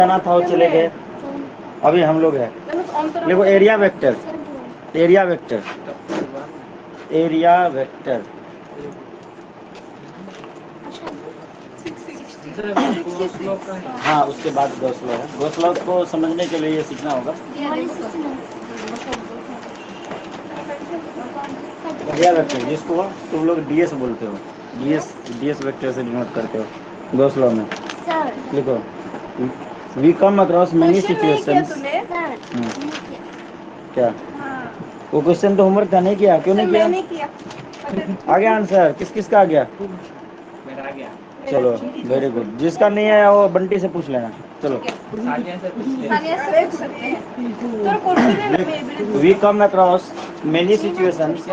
जाना था वो चले गए, अभी हम लोग हैं। देखो area vector, area vector, area vector. हाँ उसके बाद गॉस लॉ है। गॉस लॉ को समझने के लिए ये सीखना होगा। एरिया वेक्टर जिसको तुम लोग डीएस बोलते हो, डीएस वेक्टर से डिनोट करते हो गॉस लॉ में। लिखो we come across many situations. क्या वो क्वेश्चन तो होमवर्क का नहीं किया? क्यों नहीं किया? आ गया आंसर? किस किस का आ गया? मेरा आ गया। चलो वेरी गुड। जिसका नहीं आया वो बंटी से पूछ लेना। चलो we come across many situations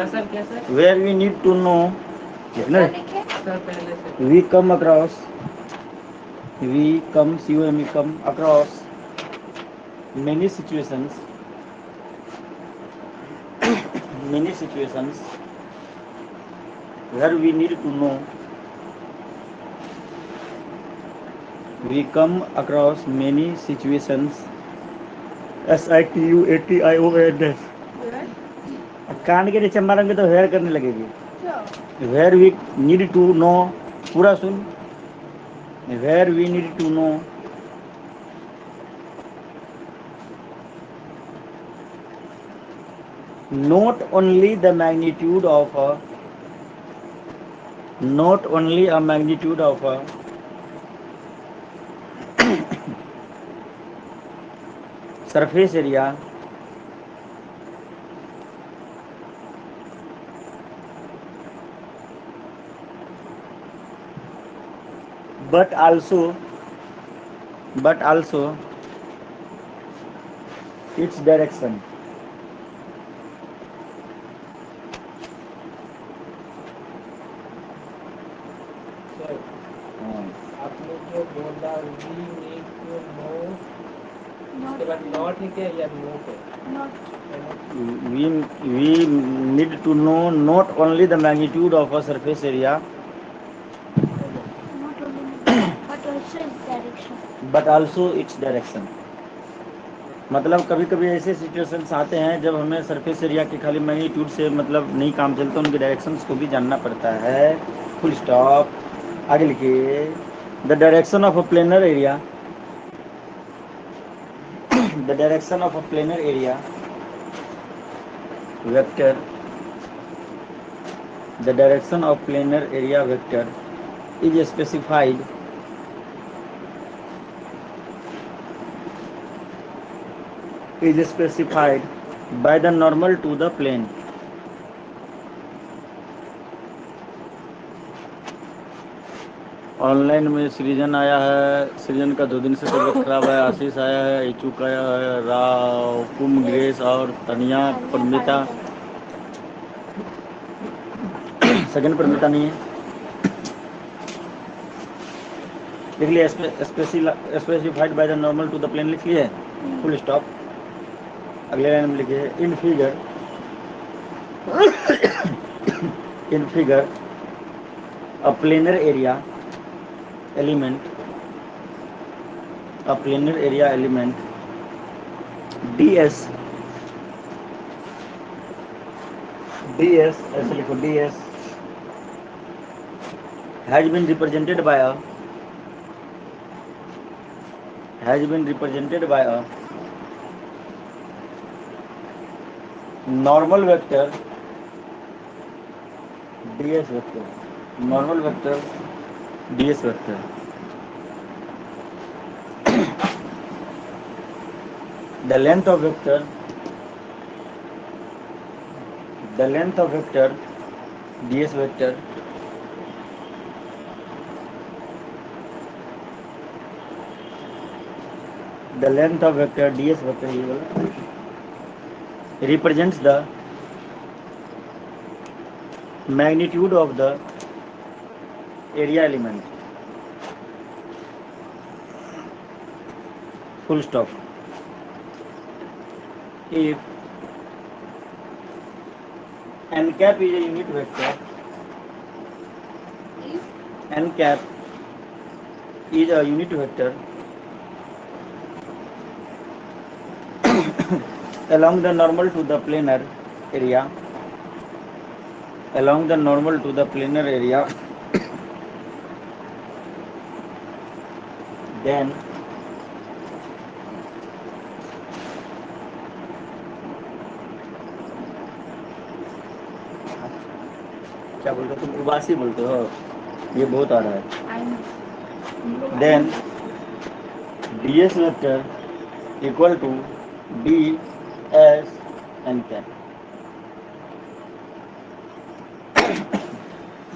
where we need to know. We come across, we come COME come across many situations, many situations where we need to know. We come across many situations, SITUATIONS। कान के नीचे मारेंगे तो hair करने लगेगी। Where we need to know, पूरा सुन। Where we need to know not only the magnitude of a, not only a magnitude of a surface area, but also its direction। आप लोग जो बोला वी नीड टू नो, उसके बाद not है क्या या नोट है? We need to know not only the magnitude of a surface area but also its direction। मतलब कभी कभी ऐसे सिचुएशंस आते हैं जब हमें सरफेस एरिया के खाली मैग्नीट्यूड से मतलब नहीं काम चलता, उनके डायरेक्शंस को भी जानना पड़ता है। Full stop. आगे लिखिए the direction of a planar area, the direction of a planar area vector, the direction of planar area vector is specified by the normal to the plane। Online में सृजन आया है, सृजन का 2 दिन से तबीयत खराब है। आशीष आया है, इचुक आया है, राव, कुम, ग्रेस और तनिया, परमिता। सेकंड परमिता नहीं है। लिख लिया specified by the normal to the plane, लिख लिया है। Full stop. अगले लाइन में लिखिए in figure, in figure a planar area element, a planar area element DS, DS ऐसे लिखो DS has been represented by a, has been represented by a normal vector DS vector, normal vector DS vector। the length of vector, the length of vector DS vector the length of vector DS vector ये वाला represents the magnitude of the area element। full stop। if n cap is a unit vector, n cap is a unit vector along the normal to the planar area, along the normal to the planar area, then क्या बोलते हो तुम, उबासी बोलते हो, ये बहुत आ रहा है। Then ds vector equal to d s n cap,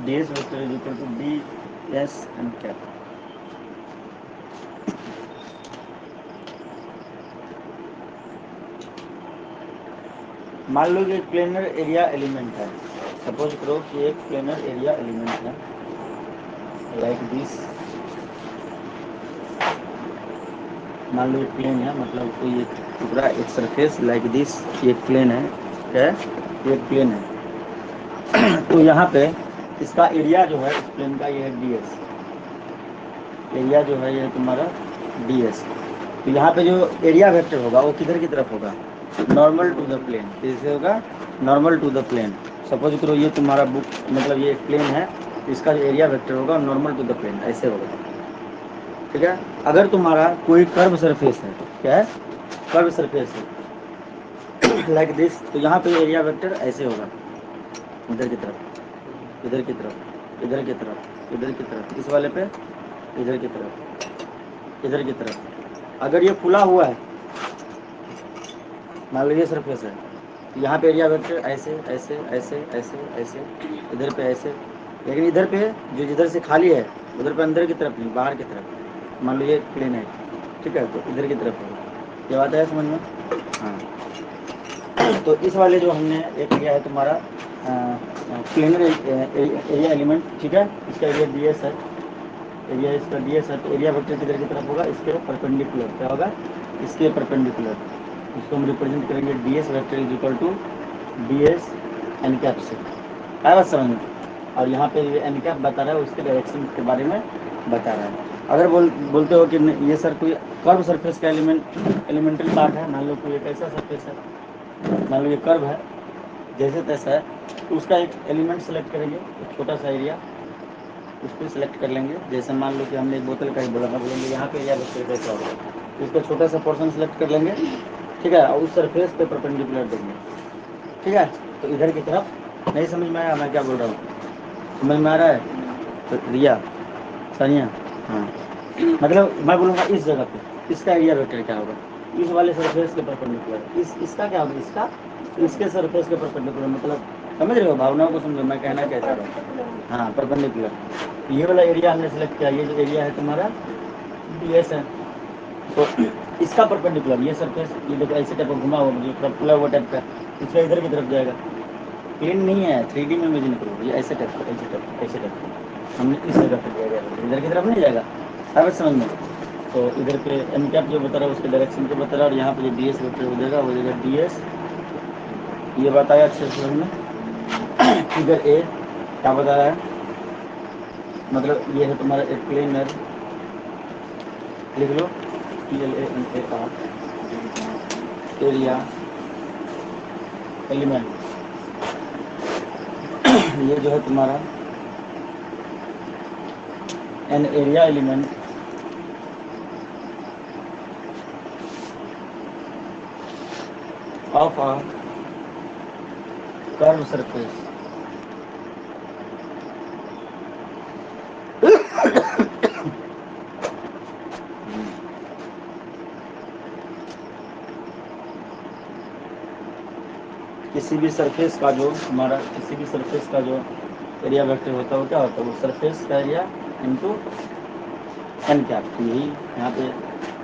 ds vector is equal to d s n cap. मान लो कि एक प्लेनर एरिया एलिमेंट है, सपोज करो कि एक प्लेनर एरिया एलिमेंट है लाइक दिस, मान लो एक प्लेन है, मतलब कोई एक टुकड़ा, एक सरफेस लाइक दिस, ये प्लेन है, क्या है, ये प्लेन है। तो यहाँ पे इसका एरिया जो है इस प्लेन का, ये है ds, एरिया जो है ये तुम्हारा ds। तो यहाँ पे जो एरिया वेक्टर होगा वो किधर की तरफ होगा, नॉर्मल टू द प्लेन। कैसे होगा, normal to the plane. Suppose करो ये तुम्हारा बुक, मतलब ये एक प्लेन है, इसका जो एरिया वेक्टर होगा नॉर्मल टू द प्लेन, ऐसे होगा, ठीक है। अगर तुम्हारा कोई कर्व सरफेस है, क्या है, कर्व सरफेस है लाइक दिस, तो यहाँ पे एरिया वेक्टर ऐसे होगा, इधर की तरफ, इधर की तरफ, इधर की तरफ, इधर की तरफ, इस वाले पे इधर की तरफ, इधर की तरफ। अगर ये खुला हुआ है, मान लो ये सरफेस है, यहाँ पे एरिया वेक्टर ऐसे ऐसे ऐसे ऐसे ऐसे, इधर पे ऐसे, लेकिन इधर पे जो जिधर से खाली है उधर पे अंदर की तरफ नहीं, बाहर की तरफ। मान लो ये प्लेन है, ठीक है, तो इधर की तरफ होगा। ये बात है समझ में, हाँ। तो इस वाले जो हमने एक लिया है तुम्हारा प्लेनर एरिया एलिमेंट, ठीक है, इसका एरिया ds है, एरिया इसका ds है, तो एरिया वेक्टर किधर की तरफ होगा, इसके परपेंडिकुलर, क्या होगा, इसके परपेंडिकुलर। इसको हम रिप्रेजेंट करेंगे ds vector is equal to ds n cap से, है बात समझ में। और यहाँ पे ये एन कैप बता रहा है, उसके डायरेक्शन के बारे में बता रहा है। अगर बोलते हो कि ये सर कोई कर्व सरफेस का एलिमेंट्री पार्ट है, मान लो कोई एक ऐसा सरफेस है, मान लो ये कर्व है जैसे तैसा है, तो उसका एक एलिमेंट सेलेक्ट करेंगे, एक छोटा सा एरिया उसको सिलेक्ट कर लेंगे। जैसे मान लो कि हमने एक बोतल का ही बोला, बोलेंगे यहाँ पे एरिया वेक्टर कैसा होगा, तो उसका छोटा सा पोर्शन सेलेक्ट कर लेंगे, ठीक है, और उस सरफेस पे परपेंडिकुलर देंगे, ठीक है। तो इधर की तरफ, नहीं समझ में आया मैं क्या बोल रहा हूँ, समझ में आ रहा है, तो रिया सानिया, हाँ, मतलब मैं बोलूँगा इस जगह पे इसका एरिया वेक्टर क्या होगा, इस वाले सरफेस के परपेंडिकुलर, इसका क्या होगा, इसका इसके सरफेस के परपेंडिकुलर, मतलब समझ रहे हो, भावनाओं को समझो मैं कहना क्या चाह रहा हूँ, हाँ, परपेंडिकुलर। ये वाला एरिया हमने सेलेक्ट किया, ये जो एरिया है तुम्हारा ds है, तो इसका परपेंडिकुलर ये सरफेस, ये देखो ऐसे टाइप का घुमा हुआ, मुझे थोड़ा खुला हुआ टाइप का, इसका इधर की तरफ जाएगा, प्लेन नहीं है, 3D में इमेजिन करो, ये ऐसे टाइप का, ऐसे टाइप, ऐसे टाइप का हमने इस जगह पर जाएगा, इधर की तरफ नहीं जाएगा, अब समझ में। तो इधर पे एन कैप जो बता रहा है उसके डायरेक्शन को बता रहा है, और यहाँ पे जो ds वेक्टर हो जाएगा वो जाएगा ds, ये बताया अच्छे से समझ में। फिगर ए क्या बता रहा है, मतलब ये है तुम्हारा एक प्लेनर, लिख लो PLANAR एरिया एलिमेंट, ये जो है तुम्हारा an area element of a curve surface, किसी भी सरफेस का जो हमारा, किसी भी सरफेस का जो एरिया वेक्टर होता है वो क्या होता है, वो सरफेस का एरिया इनटू एन कैप। तो यही यहाँ पे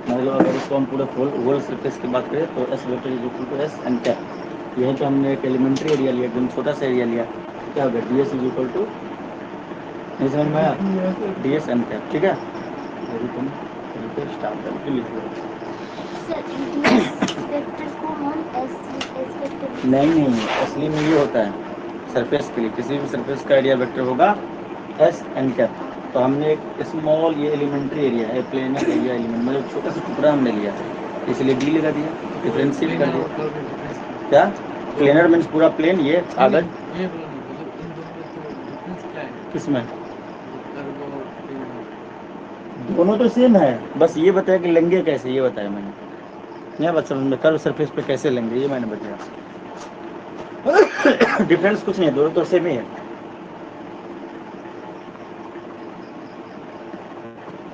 मतलब अगर इसको हम पूरे होल सरफेस की बात करें तो S vector is equal to S n cap. यही तो हमने एक एलिमेंट्री एरिया लिया, एकदम छोटा सा एरिया लिया, तो क्या होगा ds इज इक्वल टू, नहीं समझ में आया, ds एन कैप, ठीक है। यदि तुम स्टार्ट करके लिख लो, नहीं असली में ये होता है सरफेस के लिए, किसी भी सरफेस का एरिया वेक्टर होगा एस एन कैप। तो हमने एक स्मॉल, ये एलिमेंट्री एरिया है, प्लेनर एरिया एलिमेंट, मतलब छोटा सा टुकड़ा हमने लिया, इसलिए डी लगा दिया, डिफरेंशिएट कर दिया, क्या प्लेनर मीन्स पूरा प्लेन ये कागज ये बोला नहीं, मतलब इन दोनों में तो डिफरेंस क्या है? किसमें कर्व और प्लेन में। दोनों तो सेम है, बस ये बताया कि लेंगे कैसे, ये बताया मैंने। नहीं बस समझ में, कर्व सरफेस पे कैसे लेंगे ये मैंने बताया। डिफरेंस कुछ नहीं है, दोनों तो सेम ही है।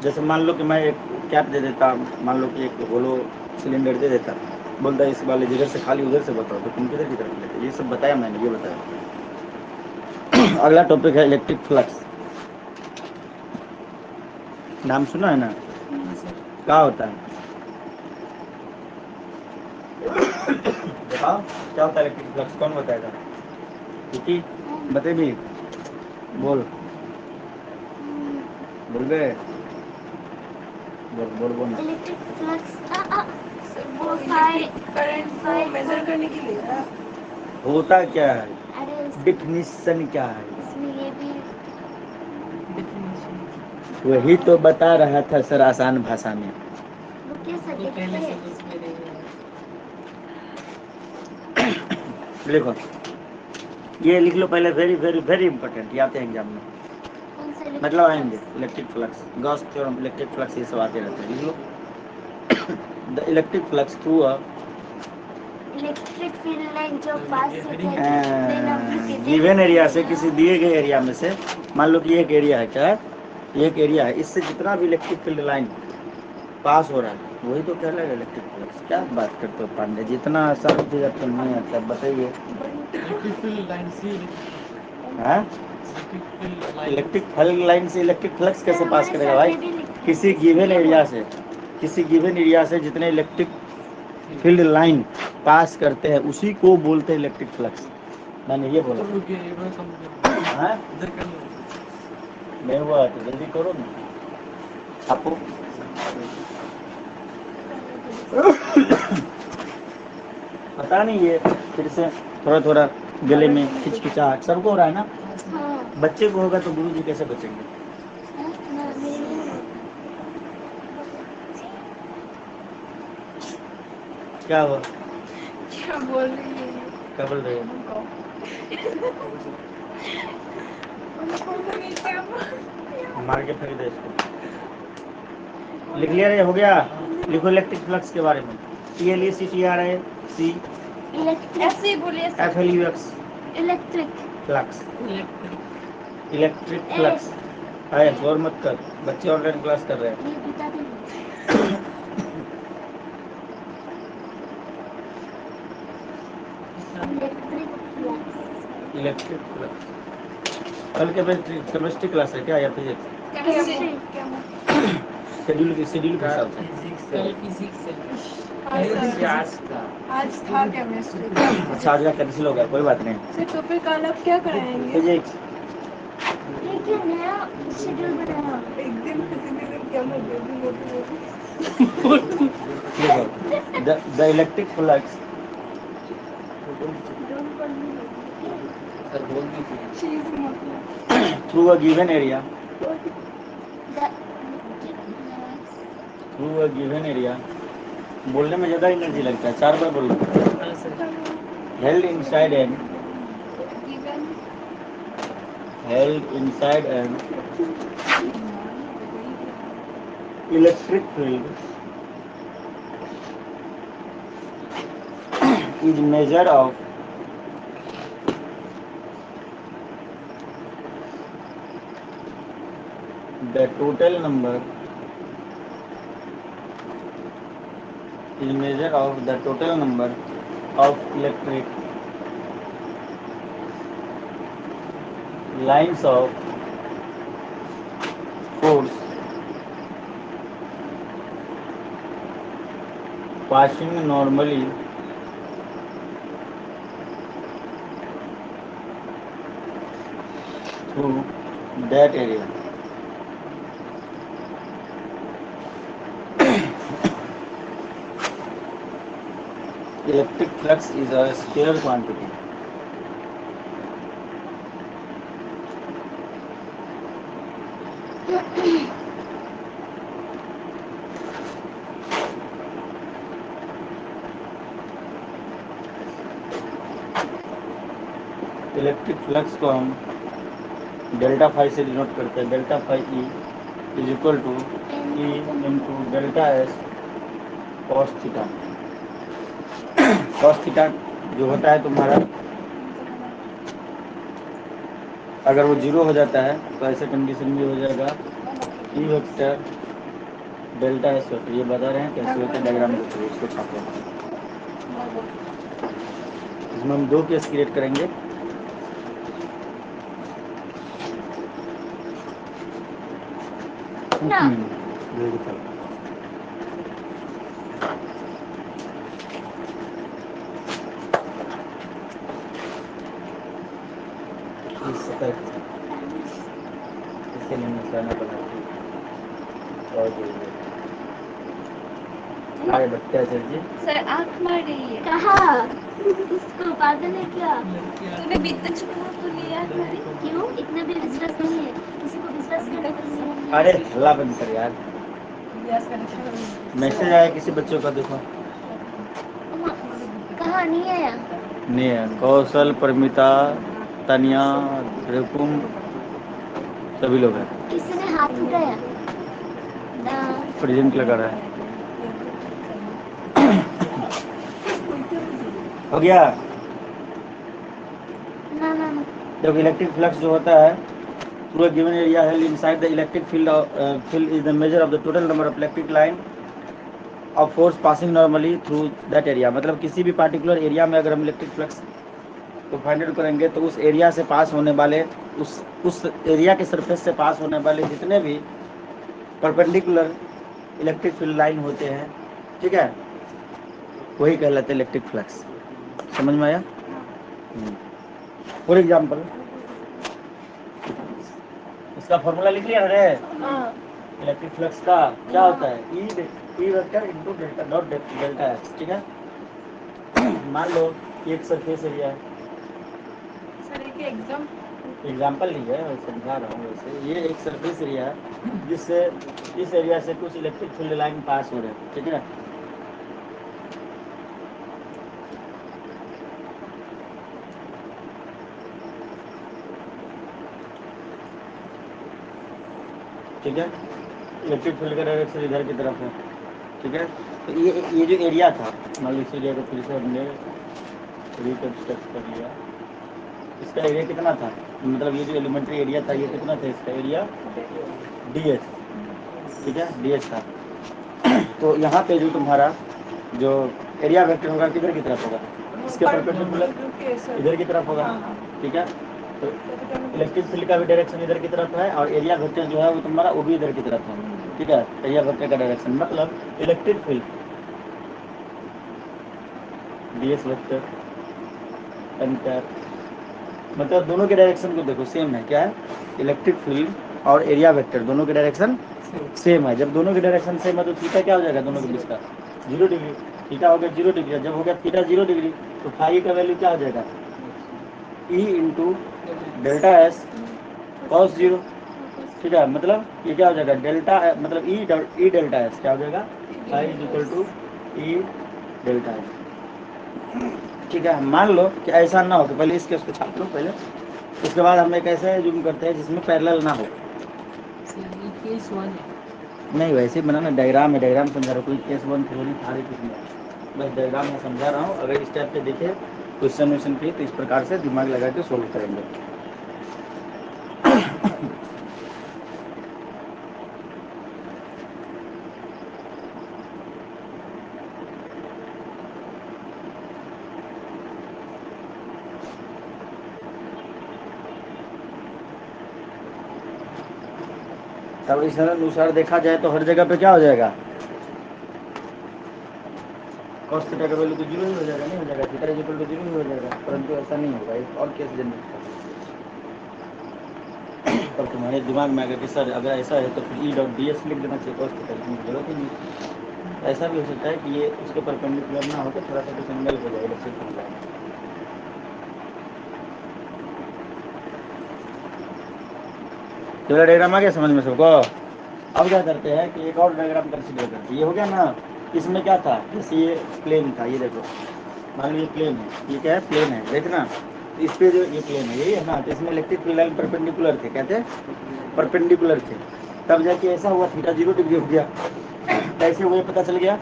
जैसे मान लो कि मैं एक कैप दे देता, मान लो कि एक होलो सिलेंडर दे देता, बोलता है इस वाले जगह से खाली उधर से बताओ, तो तुम किधर की तरफ लेते, ये सब बताया मैंने, ये बताया। अगला टॉपिक है इलेक्ट्रिक फ्लक्स। नाम सुना है ना, क्या होता है बताओ क्या होता है इलेक्ट्रिक फ्लक्स, कौन बताएगा? क्योंकि बते भी, बोल बोल बे, बोल बोल बोल। इलेक्ट्रिक फ्लक्स वो करंट को मेजर करने के लिए होता क्या है, अरे डिफिनीशन क्या है, इसमें ये भी वही तो बता रहा था सर आसान भाषा में। वो कैसा देखते हैं लिखो, ये लिख लो पहले, वेरी वेरी वेरी इंपॉर्टेंट, ये आते हैं एग्जाम में, कौन सा मतलब आएंगे electric flux, Gauss theorem, electric flux, ये सब आते रहते हैं, लिख लो। The electric flux through a electric field line जो पास से गिवन एरिया से, किसी दिए गए एरिया में से, मान लो कि एक एरिया है, क्या है, एक एरिया है, इससे जितना भी इलेक्ट्रिक फील्ड लाइन पास हो रहा है वही तो कहलाएगा इलेक्ट्रिक फ्लक्स। क्या बात करते हो पांडे, जितना आसान चीज आपको नहीं आता बताइए। इलेक्ट्रिक फील्ड लाइन से इलेक्ट्रिक फील्ड लाइन से इलेक्ट्रिक फ्लक्स कैसे पास करेगा भाई? किसी गिवन एरिया से, किसी गिवन एरिया से जितने इलेक्ट्रिक फील्ड लाइन पास करते हैं उसी को बोलते हैं इलेक्ट्रिक फ्लक्स। मैंने ये बोला नहीं हुआ तो जल्दी करो ना आपको। पता नहीं, ये फिर से थोड़ा थोड़ा गले में खिचखिचाहट सबको हो रहा है ना, बच्चे को होगा तो गुरु जी कैसे बचेंगे? क्या हुआ, क्या बोल रही है, क्या बोल रहे हो? मार के फेंक दे इसको। लिख लिया रे, हो गया? लिखो इलेक्ट्रिक फ्लक्स के बारे में, TLECTRIC ऐसे बोलिए FLUX electric flux, electric flux. आए जोर मत कर, बच्चे ऑनलाइन क्लास कर रहे हैं। ये बता दे इलेक्ट्रिक फ्लक्स। कल के केमिस्ट्री क्लास है क्या या फिजिक्स? शेड्यूल के हिसाब से आज था केमिस्ट्री। अच्छा आज का कैंसिल हो गया, कोई बात नहीं। सर तो फिर कल आप क्या कराएंगे? फिजिक्स लेकिन नया शेड्यूल बनाया एक दिन किसी दिन क्या the electric flux through a given area, through a given area, बोलने में ज्यादा एनर्जी लगता है, 4 बार बोलो। Held inside an electric field is measure of the total number of electric lines of force passing normally through that area. Electric flux is a scalar quantity. Electric flux को हम delta phi से denote करते हैं। Delta phi E is equal to E into delta S cos theta. Cos theta जो होता है तुम्हारा, अगर वो जीरो हो जाता है तो ऐसे कंडीशन में हो जाएगा E vector delta S vector. ये बता रहे हैं कैसे होता है, डायग्राम देखिए, इसको छापते हैं। इसमें हम दो केस क्रिएट करेंगे। बिल्कुल। इसके लिए निशाना बनाते हैं और अरे बच्चा जी सर आँख मार रही है। कहाँ? इसको पागल है क्या? तूने बीते चुका तो लिया है। क्यों? इतना भी विश्वास नहीं है किसी को, विश्वास करने का नहीं है। अरे हल्ला बंद कर यार। मैसेज आया किसी बच्चों का, देखो। कहाँ नहीं आया? नहीं है। कौशल, परमिता, तानिया, रुकुम सभी लोग हैं। किसी ने हाथ उठाया? प्रेजेंट लगा रहा है। हो गया? ना ना ना। जब इलेक्ट्रिक फ्लक्स जो होता है through a given area held inside the electric field is the measure of the total number of electric line of force passing normally through that area. मतलब किसी भी पार्टिकुलर एरिया में अगर हम इलेक्ट्रिक फ्लक्स को फाइंड आउट करेंगे तो उस एरिया से पास होने वाले, उस एरिया के सरफेस से पास होने वाले जितने भी परपेंडिकुलर इलेक्ट्रिक फील्ड लाइन होते हैं, ठीक है, वही कहलाते हैं इलेक्ट्रिक फ्लक्स। समझ में आया? फॉर एग्जाम्पल इसका फॉर्मूला लिख लिया रे। इलेक्ट्रिक फ्लक्स का क्या होता है? E vector into delta dot delta S, ठीक है। मान लो एक सरफेस एरिया है। सर एक एग्जाम्पल नहीं है, मैं समझा रहा हूँ। वैसे ये एक सरफेस एरिया है जिससे इस एरिया से कुछ इलेक्ट्रिक फील्ड लाइन पास हो रहे हैं, ठीक है। ठीक है, इलेक्ट्रिक फील्ड का डायरेक्शन इधर की तरफ है, ठीक है। तो ये जो एरिया था, मान लो इस एरिया को फिर से हमने रिकंस्ट्रक्ट कर लिया। इसका एरिया कितना था? मतलब ये जो एलिमेंट्री एरिया था, ये कितना था? इसका एरिया ds, ठीक है, ds था। तो यहाँ पे जो तुम्हारा जो एरिया वेक्टर होगा किधर की तरफ होगा? इसके परपेंडिकुलर इधर की तरफ होगा, ठीक है। तो इलेक्ट्रिक फील्ड का भी डायरेक्शन इधर की तरफ है और एरिया वेक्टर जो है वो तुम्हारा वो भी इधर की तरफ है, ठीक है। एरिया वेक्टर का डायरेक्शन मतलब electric field ds vector enter, मतलब दोनों के डायरेक्शन को देखो सेम है। क्या है? इलेक्ट्रिक फील्ड और एरिया वेक्टर दोनों के डायरेक्शन सेम है। जब दोनों के डायरेक्शन सेम है तो थीटा क्या हो जाएगा दोनों के बीच का? 0 डिग्री। थीटा हो गया 0 डिग्री। जब हो गया थीटा 0 डिग्री तो फाई का वैल्यू क्या हो जाएगा? ई इंटू डेल्टा एस कॉस 0, ठीक है। मतलब ये क्या हो जाएगा? डेल्टा मतलब ई डेल्टा एस क्या हो जाएगा? Phi is equal to E delta S, ठीक है। मान लो कि ऐसा ना हो, कि पहले इसके उसको छाप लो पहले, उसके बाद हम एक ऐसे जूम करते हैं जिसमें पैरेलल ना हो। नहीं वैसे ही बनाना, डायग्राम है, डायग्राम समझा रहा हूँ। कोई केस वन थ्योरी था कुछ नहीं, बस डायग्राम में समझा रहा हूँ। अगर इस टाइप पे देखे क्वेश्चन व्वेश्चन पे तो इस प्रकार से दिमाग लगा के सोल्व करेंगे। तब इस अनुसार देखा जाए तो हर जगह पे क्या हो जाएगा? cos थीटा का वैल्यू तो 0 ही हो जाएगा, नहीं हो जाएगा? थीटा इज इक्वल टू 0 ही हो जाएगा, परंतु ऐसा नहीं होगा। एक और केस जनरेट पर तुम्हारे दिमाग में आएगा कि सर अगर ऐसा है तो फिर ई डॉट डी एस लिख देना चाहिए, cos थीटा की जरूरत ही नहीं। ऐसा भी हो सकता है कि ये उसके परपेंडिकुलर ना होकर थोड़ा सा कुछ एंगल हो जाए इलेक्ट्रिक फील्ड लाइन। तो डायग्राम आ गया समझ में सबको? अब क्या करते हैं कि एक और डायग्राम कंसीडर करते हैं। ये हो गया ना, इसमें क्या था? जैसे ये प्लेन था, ये देखो, मान लो ये प्लेन है, ये क्या है? प्लेन है, देखना। इस पे जो ये प्लेन है यही है ना, तो इसमें इलेक्ट्रिक फील्ड लाइन परपेंडिकुलर थे, कहते परपेंडिकुलर थे, तब जाके ऐसा हुआ थीटा 0 डिग्री हो गया। कैसे हुए पता चल गया।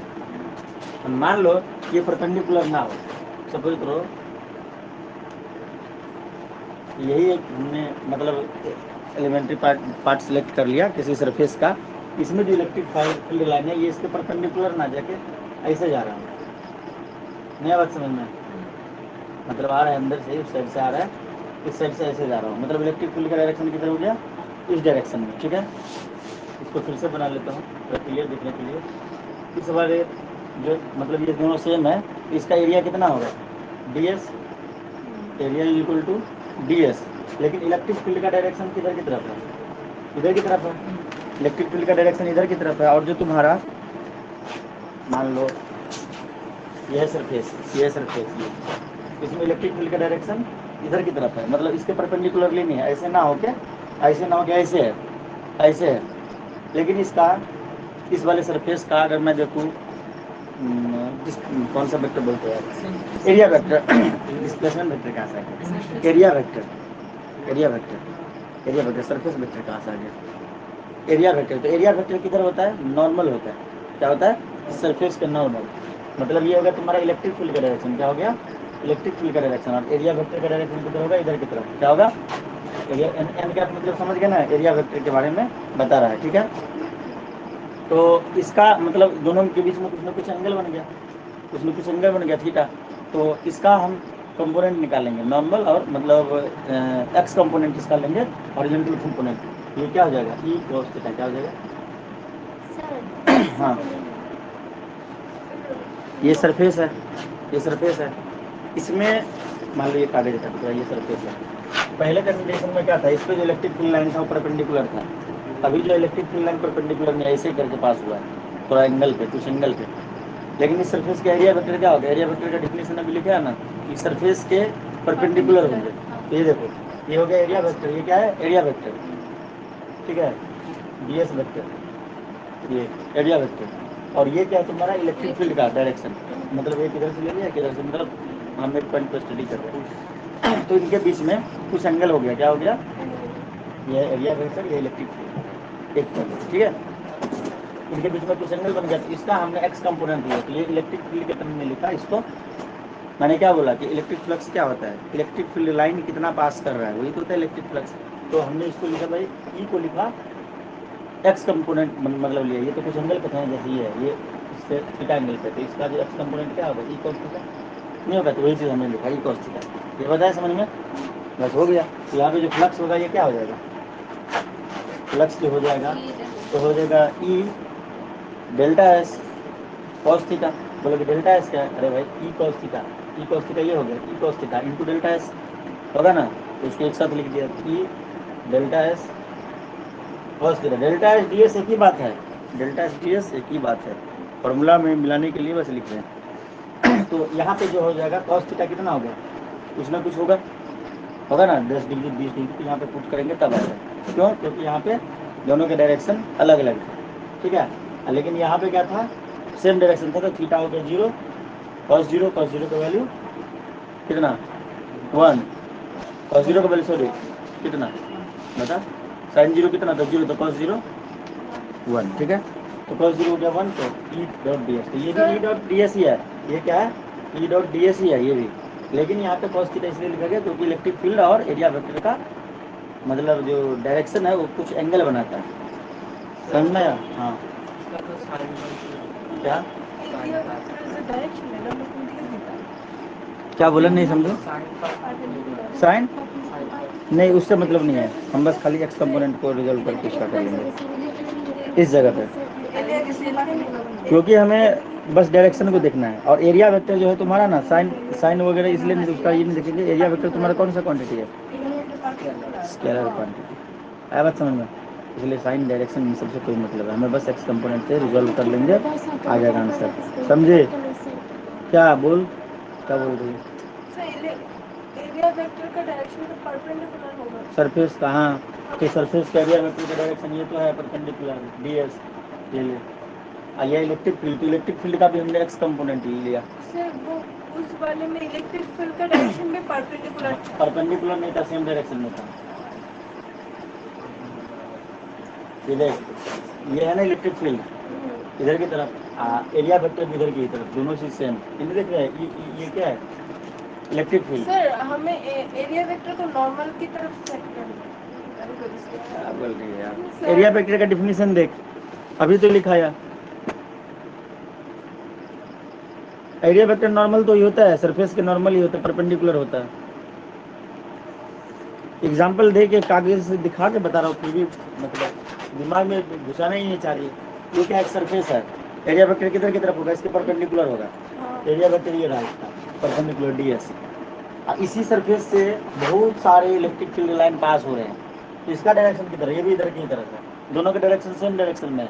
मान लो ये परपेंडिकुलर ना हो, सपोज करो यही एक हमने मतलब एलिमेंट्री पार्ट सिलेक्ट कर लिया किसी सरफेस का, इसमें जो इलेक्ट्रिक फील्ड लाइन है ये इसके परपेंडिकुलर ना जाके ऐसे जा रहा है, नया बात समझ में, मतलब आ रहा है अंदर से, उस साइड से आ रहा है, इस साइड से ऐसे जा रहा हूँ, मतलब इलेक्ट्रिक फील्ड का डायरेक्शन किधर हो गया, इस डायरेक्शन में। ठीक है, इसको फिर से बना लेता हूँ क्लियर दिखने के लिए। इस वाले जो मतलब ये दोनों सेम है, इसका एरिया कितना होगा, D S, area is equal to D S, लेकिन इलेक्ट्रिक फील्ड का डायरेक्शन किधर की तरफ है, इधर की तरफ है, इलेक्ट्रिक फील्ड का डायरेक्शन इधर की तरफ है, और जो तुम्हारा मान लो यह सरफेस, ये सरफेस ये, इसमें इलेक्ट्रिक फील्ड का डायरेक्शन इधर की तरफ है, मतलब इसके परपेंडिकुलरली नहीं है, ऐसे ना हो के, ऐसे ना हो के ऐसे है, ऐसे है, लेकिन इसका इस वाले सरफेस का अगर मैं देखूँ कौन सा वेक्टर बोलते हैं, एरिया वेक्टर, डिस्प्लेसमेंट वेक्टर कहाँ से आ गया, area vector, area vector, area vector, surface vector कहाँ से आ गया, एरिया वेक्टर, तो एरिया वेक्टर किधर होता है, नॉर्मल होता है, क्या होता है, सरफेस का नॉर्मल, मतलब ये होगा तुम्हारा इलेक्ट्रिक फील्ड का डायरेक्शन, क्या हो गया, इलेक्ट्रिक फील्ड का डायरेक्शन, और एरिया वेक्टर का डायरेक्शन किधर होगा, इधर की तरफ, क्या होगा, एरिया एन का मतलब समझ गए ना, एरिया वेक्टर के बारे में बता रहा है। ठीक है, तो इसका मतलब दोनों के बीच में कुछ ना कुछ एंगल बन गया, कुछ न कुछ एंगल बन गया थीटा, तो इसका हम कंपोनेंट निकालेंगे नॉर्मल, और मतलब एक्स कंपोनेंट इसका लेंगे, हॉरिजॉन्टल कंपोनेंट, ये क्या हो जाएगा, ई cos थीटा, क्या हो जाएगा, हाँ ये सरफेस है, ये सरफेस है, इसमें मान लो ये कागज का टुकड़ा, ये सरफेस है, पहले कंडीशन में क्या था, इस पे जो इलेक्ट्रिक फील्ड लाइन था वो परपेंडिकुलर था, अभी जो इलेक्ट्रिक फील्ड लाइन परपेंडिकुलर नहीं ऐसे करके पास हुआ है, थोड़ा एंगल पे, कुछ एंगल पे, लेकिन इस सरफेस का एरिया वेक्टर क्या होगा, एरिया वेक्टर का डिफिनेशन अभी लिखा है ना, कि सरफेस के परपेंडिकुलर होंगे, तो ये देखो ये हो गया एरिया वेक्टर, ये क्या है, एरिया वेक्टर, ठीक है, डीएस वेक्टर, ये एरिया वेक्टर, और ये क्या है तुम्हारा इलेक्ट्रिक फील्ड का डायरेक्शन, मतलब एक इधर से ले लिया, किधर से, मतलब हम एक पॉइंट पर स्टडी कर रहे हैं, तो इनके बीच में कुछ एंगल हो गया, क्या हो गया, ये एरिया वेक्टर, ये इलेक्ट्रिक फील्ड, एक पॉइंट, ठीक है, इनके बीच में कुछ एंगल बन गया, तो इसका हमने एक्स कंपोनेंट लिया, तो ये इलेक्ट्रिक फील्ड के टर्म में लिखा, इसको मैंने क्या बोला कि इलेक्ट्रिक फ्लक्स क्या होता है, इलेक्ट्रिक फील्ड लाइन कितना पास कर रहा है वही तो होता है इलेक्ट्रिक फ्लक्स, तो हमने इसको लिखा भाई, ई को लिखा एक्स कंपोनेंट, मतलब लिया, ये तो कुछ एंगल पे था, जैसे ये इससे थीटा एंगल पे, तो इसका जो एक्स कंपोनेंट क्या होगा, ई cos थीटा, नहीं होगा, तो वही चीज़ हमने लिखा, ई cos थीटा, ये बताया समझ में, बस हो गया। तो यहाँ पे जो फ्लक्स होगा ये क्या हो जाएगा, फ्लक्स जो हो जाएगा तो हो जाएगा ई डेल्टा एस cos थीटा, बोलोगे डेल्टा एस क्या है, अरे भाई ई cos थीटा, ई cos थीटा ये हो गया, ई cos theta into delta S होगा ना, तो इसको एक साथ लिख दिया, ई delta S cos theta, delta S D S एक ही बात है, डेल्टा एस डी एस एक ही बात है, फॉर्मूला में मिलाने के लिए बस लिख रहे हैं। तो यहाँ पे जो हो जाएगा cos थीटा कितना हो गया, कुछ ना कुछ होगा ना, 10 डिग्री 20 डिग्री, तो यहाँ पे पुट करेंगे तब आएगा, क्यों, क्योंकि यहाँ पे दोनों के डायरेक्शन अलग अलग है, ठीक है, लेकिन यहाँ पे क्या था, सेम डायरेक्शन था, तो थीटा हो गया 0, cos 0, cos 0 का वैल्यू कितना 1, cos 0 का वैल्यू सॉरी कितना बता, sin 0 कितना था 0, तो cos 0 1, ठीक है, तो cos 0 हो गया 1, तो ई डॉट डी एस, तो ये भी ई डॉट डी एस ही है, ये क्या है, ई डॉट डी एस ही है ये भी, लेकिन यहाँ पे cos थीटा इसलिए लिखा गया क्योंकि इलेक्ट्रिक फील्ड और एरिया वेक्टर का मतलब जो डायरेक्शन है वो कुछ एंगल बनाता है, समझ में आया, हाँ क्या क्या बोला नहीं समझो, साइन नहीं उससे मतलब नहीं है, हम बस खाली एक्स कंपोनेंट को रिजोल्व करके इसका कर लेंगे इस जगह पे, क्योंकि हमें बस डायरेक्शन को देखना है, और एरिया वेक्टर जो है तुम्हारा ना साइन साइन वगैरह इसलिए नहीं, उसका ये नहीं देखेंगे, एरिया वेक्टर तुम्हारा कौन सा क्वांटिटी है, स्केलर क्वांटिटी, आया बात समझ में, इसलिए साइन डायरेक्शन इन सबसे कोई मतलब है, हमें बस एक्स कंपोनेंट से रिजोल्व कर लेंगे, आ जाएगा आंसर, समझे, क्या बोल रही है, एरिया वेक्टर का डायरेक्शन तो परपेंडिकुलर होगा, सरफेस कहाँ, तो सरफेस का एरिया वेक्टर का डायरेक्शन ये तो है परपेंडिकुलर, ds ये ले, ये इलेक्ट्रिक फील्ड, तो इलेक्ट्रिक फील्ड का भी हमने एक्स कंपोनेंट लिया। सर वो उस वाले में इलेक्ट्रिक फील्ड का डायरेक्शन में परपेंडिकुलर था। परपेंडिकुलर नहीं था, सेम डायरेक्शन में था। ये है ना इलेक्ट्रिक फील्ड, इधर की तरफ, एरिया वेक्टर भी इधर की तरफ, दोनों चीज सेम। इन्हें देख रहे हैं, ये क्या है, इलेक्ट्रिक फील्ड। सर हमें एरिया वेक्टर को नॉर्मल की तरफ सेट करना है। क्या बोल रही है यार, एरिया वेक्टर का डिफिनीशन देख, अभी तो लिखा है। एरिया वेक्टर नॉर्मल तो ही होता है, सरफेस के नॉर्मल ही होता है, परपेंडिकुलर होता है। एग्जाम्पल दे के कागज से दिखा के बता रहा हूँ, फिर भी मतलब दिमाग में घुसाना ही नहीं चाह रही। ये क्या एक सरफेस है, एरिया वेक्टर किधर की तरफ होगा, इसके परपेंडिकुलर होगा। एरिया वेक्टर ये रहा इसका परपेंडिकुलर डीएस। इसी सरफेस से बहुत सारे इलेक्ट्रिक फील्ड लाइन पास हो रहे हैं, तो इसका डायरेक्शन किधर है, ये भी इधर की तरफ है, दोनों के डायरेक्शन सेम डायरेक्शन में है।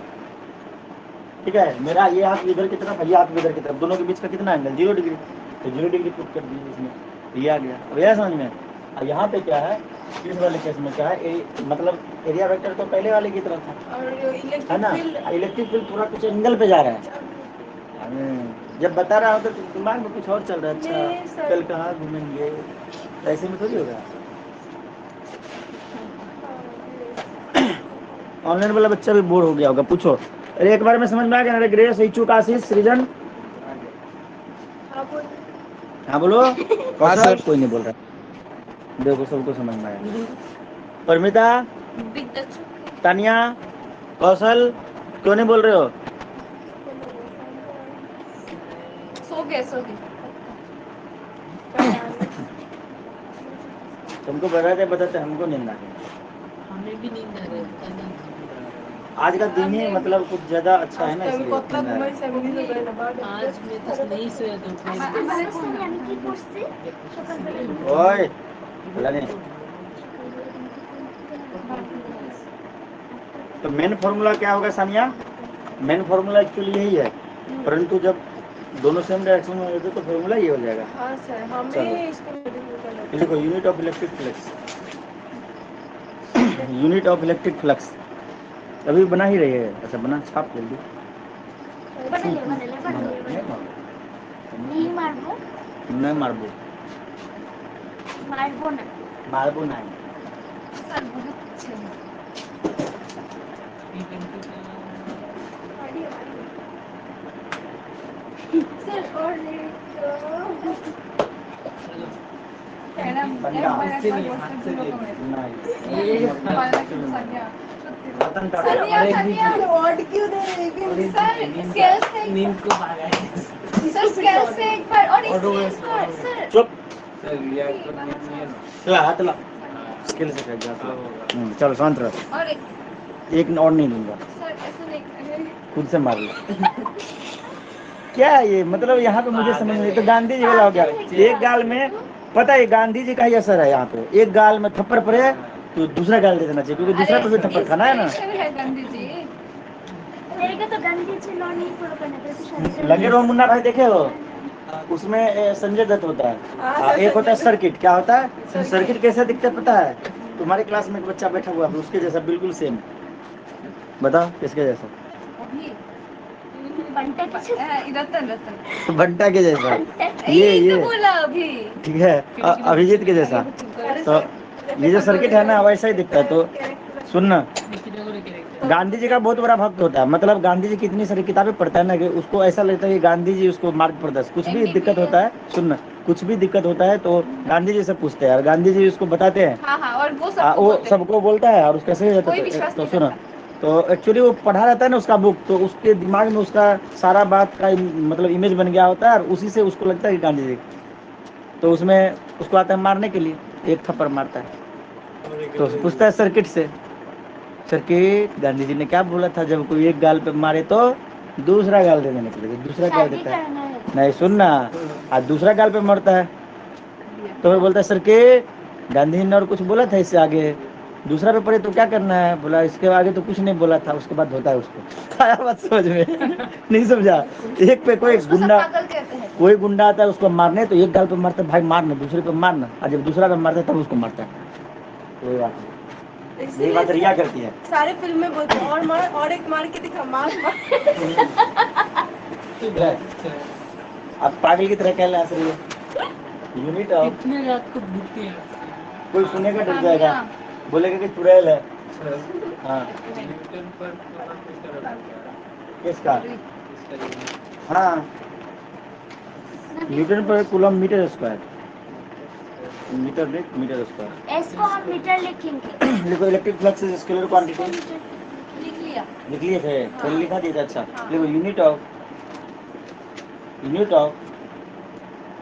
ठीक है, मेरा ये हाथ इधर की तरफ है, ये हाथ इधर की तरफ, दोनों के बीच का कितना एंगल, 0 डिग्री, तो 0 डिग्री पुट कर दीजिए इसमें, ये आ गया। अब यह समझ में। और यहाँ पे क्या है, इस वाले केस में क्या है, मतलब एरिया वेक्टर तो पहले वाले की तरफ था, है ना। इलेक्ट्रिक फील्ड पूरा कुछ एंगल पे जा रहा है। जब बता रहा हूँ तो दिमाग में कुछ और चल रहा है, अच्छा कल कहाँ घूमेंगे, ऐसे में थोड़ी होगा। ऑनलाइन वाला बच्चा भी बोर हो गया होगा, पूछो। अरे एक बार में समझ में आ गया ना, ग्रेस, इच्छुक, आशीष, सृजन। हाँ बोलो। कौशल, कोई नहीं बोल रहा, देखो सबको समझ में आया। परमिता, तानिया, कौशल, क्यों नहीं बोल रहे हो? सो गए तुमको बताते हमको नींद आ गई। हमें भी नींद आ रही है। आज का दिन ही मतलब कुछ ज्यादा अच्छा है ना, इसलिए आज मैं तो नहीं सोया ओए बोला नहीं। तो मेन फॉर्मूला क्या होगा सानिया? मेन फॉर्मूला एक्चुअली यही है, परंतु जब दोनों सेम डायरेक्शन में होते तो फॉर्मूला ये हो जाएगा। हाँ सर, हमें इसको देखो, unit of electric flux, unit of electric flux अभी बना ही रही है। अच्छा बना, छाप जल्दी। नहीं मारबो मारबो नहीं। नींद को भागा है। चुप, हाथ ला, स्किल से कर जा। चलो शांत रहो, एक और नहीं दूंगा, खुद से मार लो। क्या है ये, मतलब यहाँ पे मुझे समझ नहीं, तो गांधी जी वाला हो गया। एक गाल में, पता है गांधी जी का ही असर है यहाँ पे, एक गाल में थप्पड़ पड़े तो दूसरा गाल दे देना चाहिए, क्योंकि दूसरा पे भी थप्पड़ खाना है ना। लगे रहो मुन्ना भाई, देखे हो उसमें संजय दत्त होता है, एक होता है सर्किट। क्या होता है सर्किट? कैसे दिखता है पता है? तुम्हारी क्लास में एक बच्चा बैठा हुआ है उसके जैसा, बिल्कुल सेम। बताओ किसके जैसा? बंटा के जैसा। ये बोला अभी। ठीक है, अभिजीत के जैसा। तो ये जो सर्किट है ना वैसा ही दिखता है। तो सुनना, गांधी जी का बहुत बड़ा भक्त होता है, मतलब गांधी जी की इतनी सारी किताबें पढ़ता है ना कि उसको ऐसा लगता है कि गांधी जी उसको मार्गदर्शक। कुछ भी दिक्कत होता है, सुनना, कुछ भी दिक्कत होता है तो गांधी जी से पूछते हैं और गांधी जी उसको बताते हैं। और वो सबको बोलता है और उसका सही रहता है। तो सुनो, तो एक्चुअली वो पढ़ा रहता है ना उसका बुक, तो उसके दिमाग में उसका सारा बात का मतलब इमेज बन गया होता है, और उसी से उसको लगता है कि गांधी जी, तो उसमें उसको आता है मारने के लिए, एक थप्पड़ मारता है। तो पूछता है सर्किट से, सर्किट गांधी जी ने क्या बोला था, जब कोई एक गाल पे मारे तो दूसरा गाल दे देने के लिए। दूसरा गाल देता है, नहीं सुनना, आज दूसरा गाल पे मरता है तो फिर बोलता है सर्किट गांधी जी ने और कुछ बोला था इससे आगे, दूसरा पे पड़े तो क्या करना है? बोला इसके आगे तो कुछ नहीं बोला था, उसके बाद होता है उसको। आया बात समझ में? नहीं समझा? एक पे कोई गुंडा आता है उसको मारने, तो एक गाल पे मारता है भाई मारना, दूसरे पे मारना, और जब दूसरा पे मारता है तब उसको मारता है। कोई बात नहीं, यही बात रिया करती है। सारे फिल्म में बोलते हैं और मार और एक मार के दिखा, मार मार। अब पागल की तरह क्या हंस रही है? यूनिट ऑफ कितने रात को भूखते हैं। कोई सुनेगा डर जाएगा, बोलेगा कि चुड़ैल है। हाँ न्यूटन पर कूलम मीटर होता है। किसका? हाँ न्यूटन पर कूलम मीटर स्क्वायर, मीटर नहीं मीटर स्क्वायर। एस को हम मीटर लिखेंगे। लिखो electric flux is scalar quantity. लिख लिया। लिख लिए थे पहले, लिखा दिया था। अच्छा देखो यूनिट ऑफ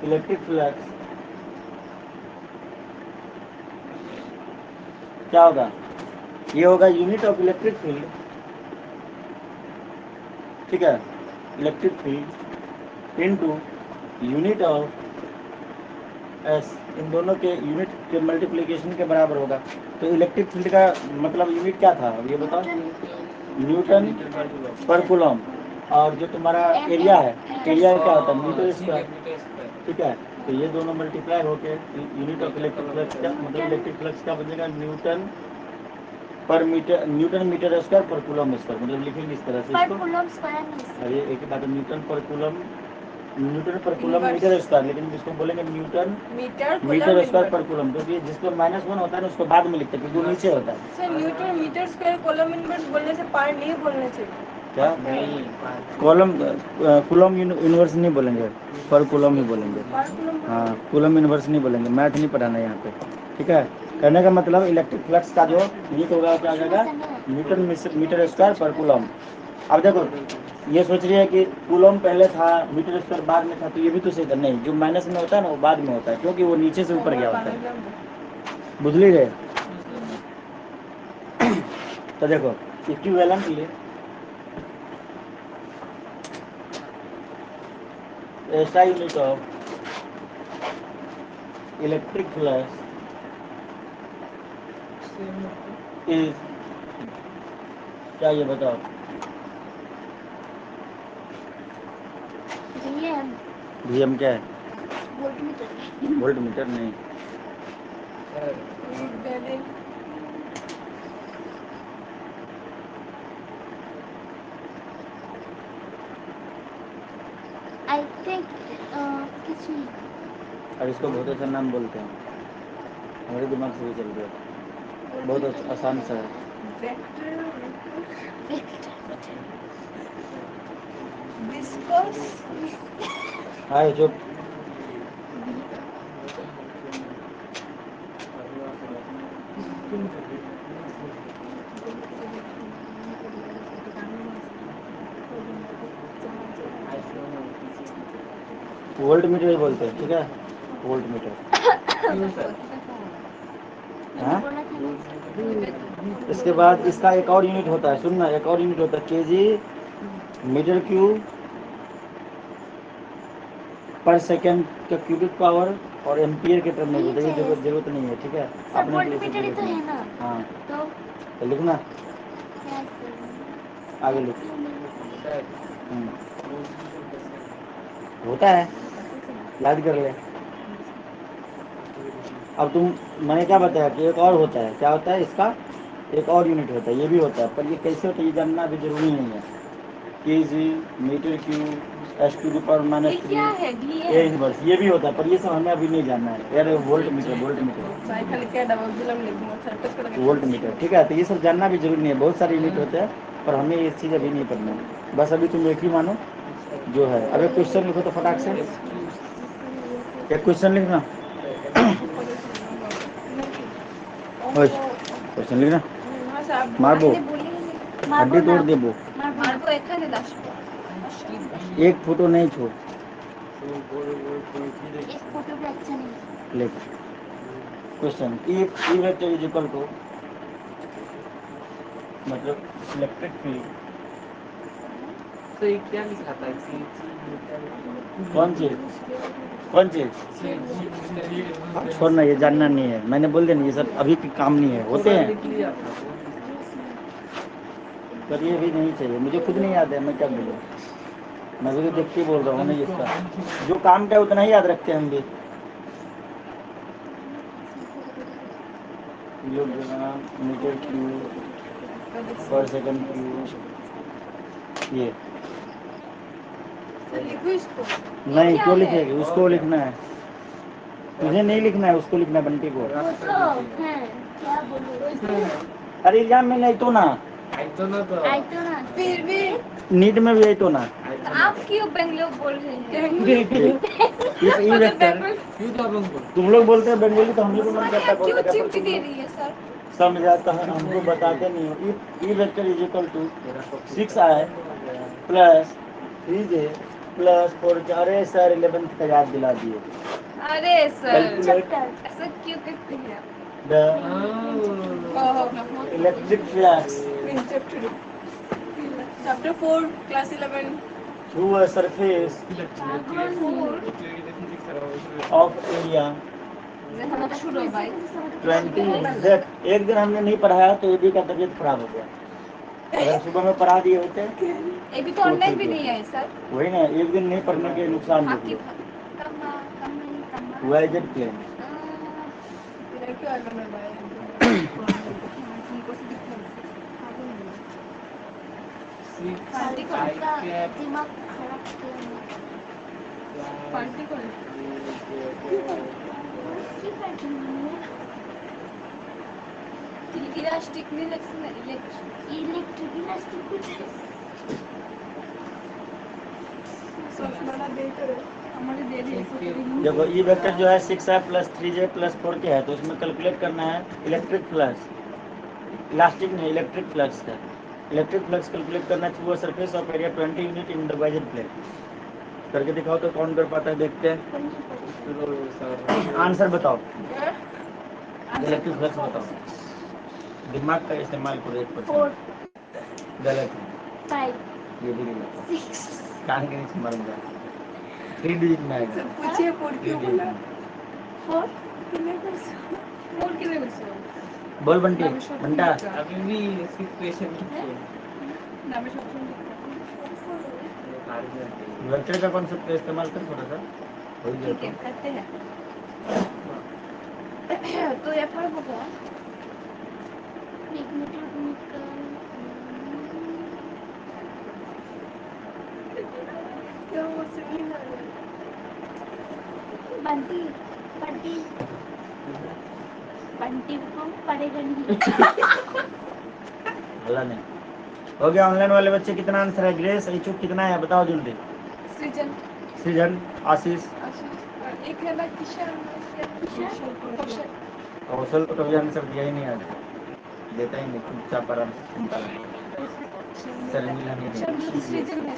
इलेक्ट्रिक फ्लक्स क्या होगा? ये होगा यूनिट ऑफ इलेक्ट्रिक फील्ड, ठीक है, electric field into unit of S, इन दोनों के यूनिट के मल्टीप्लिकेशन के बराबर होगा। तो इलेक्ट्रिक फील्ड का मतलब यूनिट क्या था ये बताओ? न्यूटन पर कूलम। और जो तुम्हारा एरिया है, एरिया क्या होता है? मीटर स्क्वायर, ठीक है। तो ये दोनों मल्टीप्लाई होके यूनिट ऑफ इलेक्ट्रिक फ्लक्स क्या मतलब इलेक्ट्रिक फ्लक्स क्या बनेगा? न्यूटन पर मीटर, न्यूटन मीटर स्क्वायर पर कूलम स्क्वायर, मतलब लिखेंगे इस तरह से पर इसको। कूलम स्क्वायर नहीं। अरे एक बात, न्यूटन पर कूलम मीटर स्क्वायर, लेकिन इसको बोलेंगे न्यूटन मीटर स्क्वायर पर कूलम, क्योंकि जिसको -1 होता है ना उसको बाद में लिखते हैं, क्योंकि वो नीचे होता है। Sir Newton metre square coulomb inverse बोलने से पार नहीं बोलना चाहिए क्या? कॉलम कूलम इनवर्स नहीं बोलेंगे, पर कूलम ही बोलेंगे। हाँ कूलम इनवर्स नहीं बोलेंगे, मैथ नहीं पढ़ाना है यहाँ पे, ठीक है। कहने का मतलब इलेक्ट्रिक फ्लक्स का जो यूनिट होगा क्या आ जाएगा? न्यूटन मीटर स्क्वायर पर कूलम। अब देखो ये सोच रही है कि कूलम पहले था, मीटर स्क्वायर बाद में था, तो ये भी तो सही था। नहीं, जो माइनस में होता है ना वो बाद में होता है, क्योंकि वो नीचे से ऊपर गया होता है। बुझली रे? तो देखो इक्विवेलेंटली ऐसा unit of electric flux is क्या, ये बताओ? वीएम क्या है? वोल्ट मीटर नहीं। आई थिंक कुछ नहीं। और इसको बहुत अच्छा नाम बोलते हैं, हमारे दिमाग से भी चल गया, बहुत आसान सा है। हाँ चुप। वोल्ट मीटर बोलते हैं, ठीक है, वोल्ट मीटर। हाँ? इसके बाद इसका एक और यूनिट होता है, सुनना, एक और यूनिट होता है केजी मीटर क्यूब पर सेकंड का क्यूबिक पावर, और एम्पियर के टर्म में बोलते हैं। ये जरूरत नहीं है, ठीक है, अपने के लिए सब जरूरत नहीं है। हाँ तो लिखना, आगे लिख। होता है, याद कर ले। अब तुम, मैंने क्या बताया कि एक और होता है, क्या होता है इसका? एक और यूनिट होता है, ये भी होता है, पर ये कैसे होता है ये जानना अभी जरूरी नहीं है। KG metre cube S to the power -3 A inverse, ये भी होता है, पर ये सब हमें अभी नहीं जानना है यार। वोल्ट मीटर वोल्ट मीटर, ठीक है। तो ये सब जानना भी जरूरी नहीं है, बहुत सारे यूनिट होते हैं, पर हमें ये चीज़ अभी नहीं पढ़ना है। बस अभी तुम एक ही मानो जो है। अब एक क्वेश्चन लिखो तो फटाक से, एक क्वेश्चन लिखना। क्वेश्चन लिखना, मारबो हड्डी तोड़ देबो, एक फोटो नहीं छोड़। एक फोटो भी अच्छा नहीं। लिख question, E vector is equal to, मतलब इलेक्ट्रिक फील्ड। तो ये क्या लिखा था? कौन चीज? कौन चीज? छोड़ना, ये जानना नहीं है, मैंने बोल दिया, ये सब अभी काम नहीं है, होते हैं पर ये भी नहीं चाहिए, मुझे खुद नहीं याद है, मैं क्या बोलूँ, मैं भी तो देख के बोल रहा हूँ। नहीं, इसका जो काम का है उतना ही याद रखते हैं हम भी। किलोग्राम मीटर क्यूब पर सेकंड क्यूब। ये लिखो इसको। नहीं, क्यों लिखेगी? उसको लिखना है, तुझे नहीं लिखना है, उसको लिखना है, बंटी को। वो तो है, क्या बोलूं? अरे एग्जाम में नहीं तो ना, आई तो ना, फिर भी नीट में भी आई तो ना। आप क्यों बेंगलोर बोल रहे हैं? ये वेक्टर तुम लोग बोलते हैं बंगाली, तो हम लोग को मन करता है क्यों बोलने का, पर चिमटी तुम दे लोग रही है सर? समझाता है, हमको बताते नहीं हो। E vector is equal to 6i plus 3j plus 4j। अरे सर 11th का याद दिला दिए। अरे सर कैलकुलेट ऐसा क्यों करते हैं? The electric flux chapter 4 class 11 through a surface of area 20 देख। एक दिन हमने नहीं पढ़ाया तो एबी का तबीयत खराब हो गया। अगर सुबह में पढ़ा दिए होते अभी तो ऑनलाइन भी नहीं है सर। वही ना, एक दिन नहीं पढ़ने के नुकसान देख लो। वाइजेड प्लेन दिमाग खराब इलास्टिक नहीं लगता, इलेक्ट्रिक इलास्टिक कुछ देखो ई वेक्टर जो है 6i plus 3j plus 4k है, तो उसमें कैलकुलेट करना है इलेक्ट्रिक फ्लक्स, इलास्टिक नहीं, इलेक्ट्रिक फ्लक्स का। इलेक्ट्रिक फ्लक्स कैलकुलेट करना है through a surface of area 20 unit in the YZ plane. करके दिखाओ तो कौन कर पाता है, देखते हैं। आंसर बताओ, इलेक्ट्रिक फ्लक्स बताओ, दिमाग का इस्तेमाल करो 1%। गलत है, 5 ये भी गलत है, कान के नीचे मर गया। 3 डिजिट में आएगा, पूछिए 4 क्यों बोला? 4 बोल बंटी, बंटा अभी भी सिचुएशन वेक्टर का कॉन्सेप्ट का इस्तेमाल कर थोड़ा सा, हो गया ठीक है करते हैं। तो ये पर हो गया 1 मीटर बंटी बंटी बंटी को पड़ेगा नहीं। भला नहीं हो गया। ऑनलाइन वाले बच्चे कितना आंसर है? ग्रेस इच्छुक कितना है बताओ जल्दी। सृजन सृजन, आशीष, एक है ना किशन कौशल तो कभी आंसर दिया ही नहीं, आज देता ही नहीं, चुपचाप आराम से सुनता रहा। शर्मिला नहीं देता। सृजन है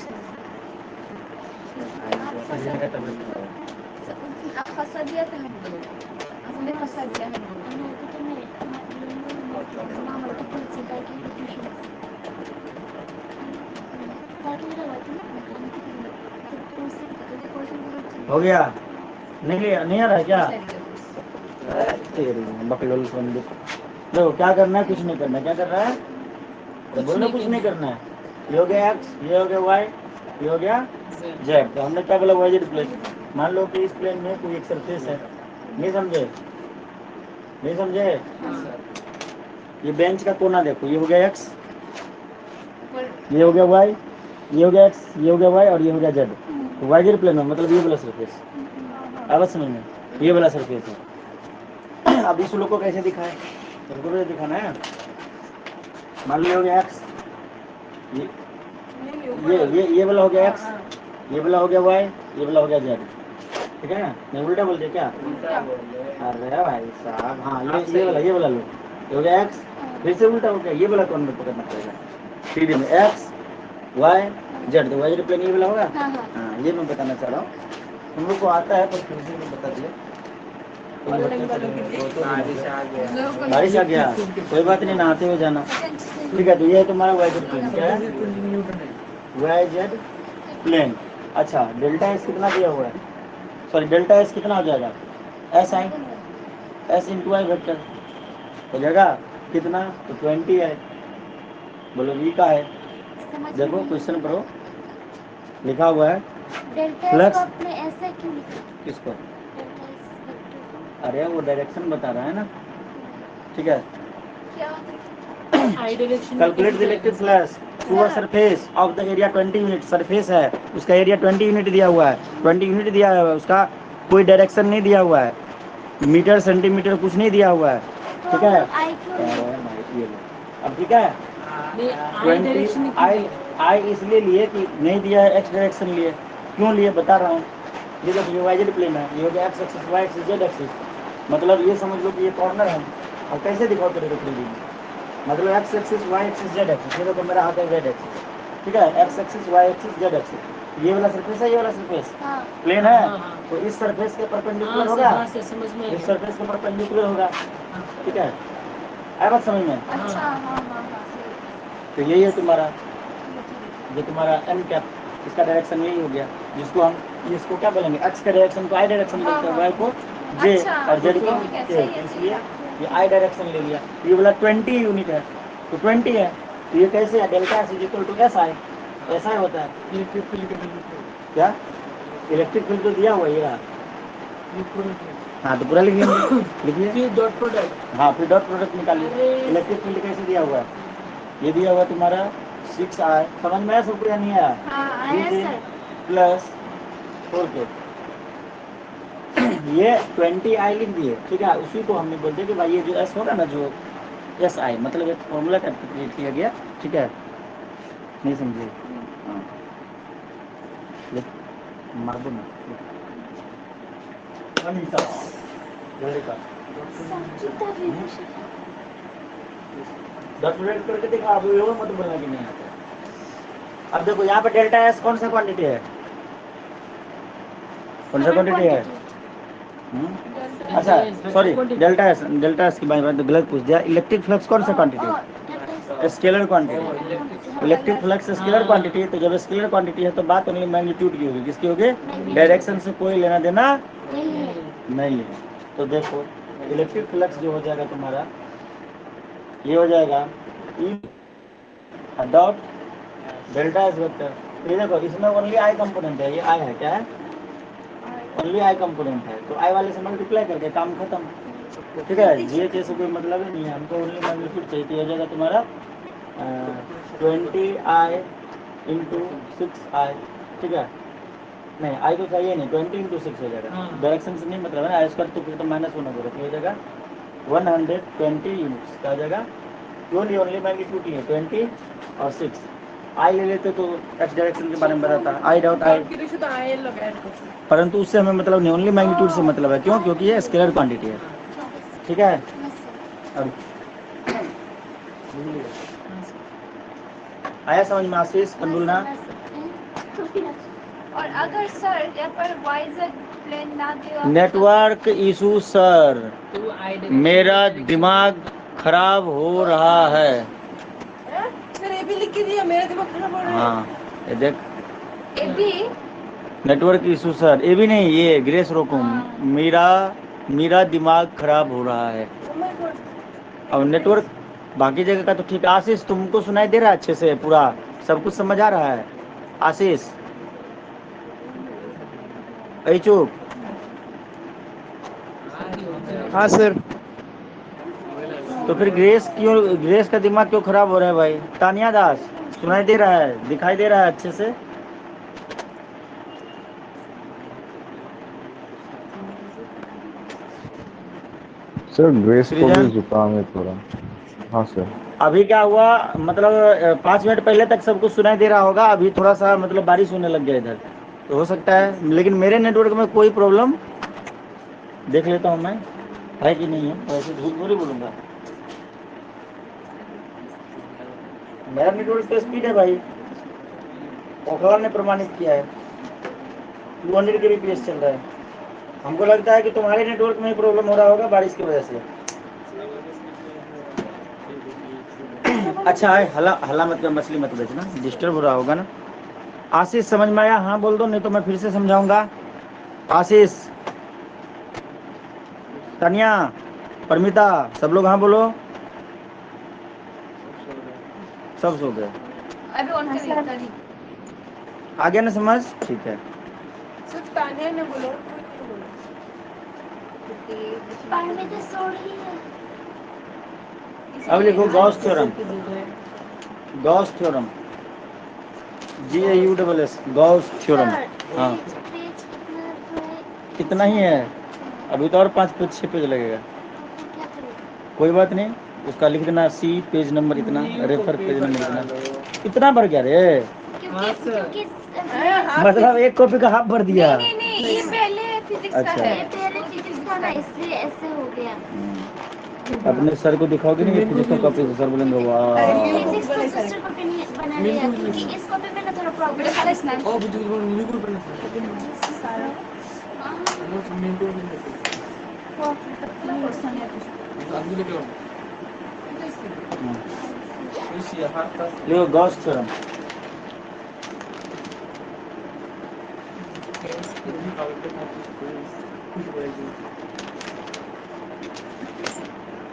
सृजन का तबीयत खराब है। आप फंसा दिया था हमने फंसा दिया है। हो गया? नहीं लिया, नहीं आ रहा है क्या? तेरी बकलोल बंदी। देखो क्या करना है, कुछ नहीं करना है। क्या कर रहा है? तो बोलो कुछ नहीं करना है। ये हो गया एक्स, ये हो गया वाई, ये हो गया जेड। तो हमने क्या बोला? Y Z plane. मान लो कि इस प्लेन में कोई एक सरफेस है, नहीं समझे? नहीं समझे? ये बेंच का कोना देखो, ये हो गया एक्स, ये हो गया वाई, ये हो गया एक्स, ये हो गया वाई और ये हो गया जेड। तो वाई जेड प्लेन में मतलब ये वाला सरफेस, आवाज समझ में, ये वाला सरफेस है। अब इस लोग को कैसे दिखाए? तुमको भी दिखाना है। मान लो हो गया एक्स, ये वाला हो गया एक्स, ये वाला हो गया वाई, ये वाला हो गया जेड। ठीक है ना? मैं उल्टा बोल दिया क्या? अरे भाई साहब, हाँ ये वाला लो, ये हो गया एक्स, फिर से उल्टा हो गया। ये वाला कौन में पकड़ना पड़ेगा? 3D में एक्स वाई जेड, तो वाई जेड प्लेन ये वाला होगा। हाँ, ये मैं बताना चाह रहा हूँ, तुम लोग को आता है पर फिर से मैं बता दिया। बारिश आ गया, कोई बात नहीं, नहाते हुए जाना। ठीक है, तो ये है तुम्हारा वाई जेड प्लेन। क्या है? Y Z plane. अच्छा, डेल्टा एस कितना दिया हुआ है? सॉरी, डेल्टा एस कितना हो जाएगा? S I, S into I vector हो जाएगा कितना? तो 20 है। बोलो वी का है। देखो क्वेश्चन पढ़ो, लिखा हुआ है फ्लक्स। ऐसा क्यों लिखा? किसको? अरे वो डायरेक्शन बता रहा है ना, ठीक है। I direction calculate the electric flux through a surface of the area 20 unit. Surface है, उसका एरिया 20 यूनिट दिया हुआ है, 20 यूनिट दिया हुआ है, उसका कोई डायरेक्शन नहीं दिया हुआ है, मीटर सेंटीमीटर कुछ नहीं दिया हुआ है, ठीक है। अब ठीक है, 20 आई इसलिए लिए कि नहीं दिया है, एक्स डायरेक्शन लिए। क्यों लिए बता रहा हूँ। ये देखो वाइजेड प्लेन है, ये हो गया X axis, Y axis, Z axis. मतलब ये समझ लो कि ये कॉर्नर है। और कैसे दिखाओ तेरे को 3D में, मतलब X axis, Y axis, Z axis. ये देखो मेरा हाथ है जेड एक्सिस, ठीक है। X axis, Y axis, Z axis. ये वाला सरफेस है, ये वाला सरफेस प्लेन है। तो इस सरफेस के परपेंडिकुलर होगा, इस सरफेस के परपेंडिकुलर होगा, ठीक है। आया बात समझ में। तो यही है तुम्हारा, जो तुम्हारा एम कैप, इसका डायरेक्शन यही हो गया, जिसको हम इसको क्या बोलेंगे, एक्स का डायरेक्शन को आई डायरेक्शन बोलते हैं, वाई को जे और जेड को के। इसलिए ये आई डायरेक्शन ले लिया। ये वाला 20 यूनिट है, तो 20 है, तो ये कैसे है, delta S is equal to S I. ऐसा ही होता है। इलेक्ट्रिक फील्ड क्या इलेक्ट्रिक फील्ड तो दिया हुआ है। हाँ तो पूरा लिख लेंगे, लिखिए। फिर डॉट प्रोडक्ट, हाँ फिर डॉट प्रोडक्ट निकालिए। इलेक्ट्रिक फील्ड कैसे दिया हुआ है, ये दिया हुआ तुम्हारा 6i, समझ में आया सबको या नहीं आया, प्लस 4k। ये 20i लिख दिए, ठीक है। उसी को हमने बोलते कि भाई ये जो s होगा ना, जो एस आई, मतलब एक फॉर्मूला क्रिएट किया गया, ठीक है। नहीं समझे, हाँ मार दो ना। करके देखो आप, मत बोलना कि नहीं आता। अब देखो यहाँ पे डेल्टा एस कौन सा क्वांटिटी है, कौन सा क्वांटिटी है। अच्छा सॉरी, डेल्टा एस की बात तो गलत पूछ दिया। इलेक्ट्रिक फ्लक्स कौन सा quantity, scalar quantity. Electric flux scalar quantity, तो जब स्केलर क्वांटिटी है तो बात ओनली मैग्नीट्यूड की होगी। किसकी होगी, डायरेक्शन से कोई लेना देना नहीं है। तो देखो इलेक्ट्रिक फ्लक्स जो हो जाएगा तुम्हारा, ये हो जाएगा E dot delta S vector. ये देखो इसमें ओनली आई कंपोनेंट है, ये आई है, क्या है, ओनली आई कंपोनेंट है। तो आई वाले से मल्टीप्लाई करके काम खत्म, ठीक है। जी एच से कोई मतलब ही नहीं है, हमको ओनली मैग्नीट्यूड चाहिए। तो हो जाएगा तुम्हारा 20i इंटू 6i, ठीक है। नहीं आई तो चाहिए नहीं, 20 इंटू 6 हो जाएगा, डायरेक्शन से नहीं मतलब है ना, आई स्क्वायर तो फिर तो माइनस होना पड़ेगा, तो हो जाएगा 120 यूनिट्स का हो जाएगा। क्यों ओनली मैग्नीट्यूड ही है 20 और 6। आई ले लेते तो एक्स डायरेक्शन के बारे में बताता, आई डॉट आई, परंतु उससे हमें मतलब नहीं, ओनली मैग्नीट्यूड से मतलब है। क्यों, क्योंकि ये स्केलर क्वांटिटी है, ठीक है। और आया समझ में आशीष कंडुलना। और अगर सर यहाँ पर वाइजेड प्लेन ना दिया, नेटवर्क इशू सर, मेरा दिमाग खराब हो रहा है। ये भी लिख के दिया, मेरा दिमाग खराब हो रहा है। हाँ ये देख, ये भी नेटवर्क इशू सर, ये भी नहीं, ये ग्रेस रोकुम, मेरा दिमाग खराब हो रहा है। और नेटवर्क बाकी जगह का तो ठीक है। आशीष तुमको सुनाई दे रहा है अच्छे से, पूरा सब कुछ समझ आ रहा है आशीष, चुप। हाँ सर। तो फिर ग्रेस का दिमाग क्यों खराब हो रहा है भाई। तानिया दास सुनाई दे रहा है, दिखाई दे रहा है अच्छे से। सर ग्रेस को भी सृजन जुकाम है थोड़ा। हाँ सर। अभी क्या हुआ, मतलब 5 मिनट पहले तक सब कुछ सुनाई दे रहा होगा, अभी थोड़ा सा मतलब बारिश होने लग गया इधर, तो हो सकता है। लेकिन मेरे नेटवर्क में कोई प्रॉब्लम, देख लेता हूँ मैं है कि नहीं है, वैसे झूठ थोड़ी बोलूँगा। मेरा नेटवर्क तो स्पीड है भाई, ओखला ने प्रमाणित किया है, 200 kbps चल रहा है। हमको लगता है कि तुम्हारे नेटवर्क में प्रॉब्लम हो रहा होगा बारिश की वजह से। अच्छा है, हला हला मत कर, मछली मत बेचना, डिस्टर्ब हो रहा होगा ना। आशीष समझ में आया, हाँ बोल दो, नहीं तो मैं फिर से समझाऊंगा। आशीष, तनिया, परमिता, सब लोग हाँ बोलो। सब सो गए, अभी ऑन कर लेता नहीं। आ गया ना समझ, ठीक है। सिर्फ तानिया ने बोला, कोई नहीं बोला। पर में तो सो रही है। अब लिखो Gauss theorem, Gauss theorem, GAUSS, Gauss theorem. हाँ पेज कितना तो है? कितना ही है, अभी तो और 5-6 पेज लगेगा। तो क्या करें? कोई बात नहीं, उसका लिख देना C पेज नंबर इतना, रेफर पेज नंबर इतना। इतना भर गया रे, क्योंकि मतलब एक कॉपी का हाफ भर दिया। नहीं ये पहले फिजिक्स अच्छा। का है, ये पहले फिजिक्स का ना, इसलिए ऐसे हो गया। अपने सर को दिखाओगे नहीं फिजिक्स का कॉपी, तो सर बोलेंगे वाह। फिजिक्स का सिस्टर कॉपी नहीं बना लिया क्योंकि इस कॉपी में ना थोड़ा प्रॉब्लम लिखो गॉस थ्योरम,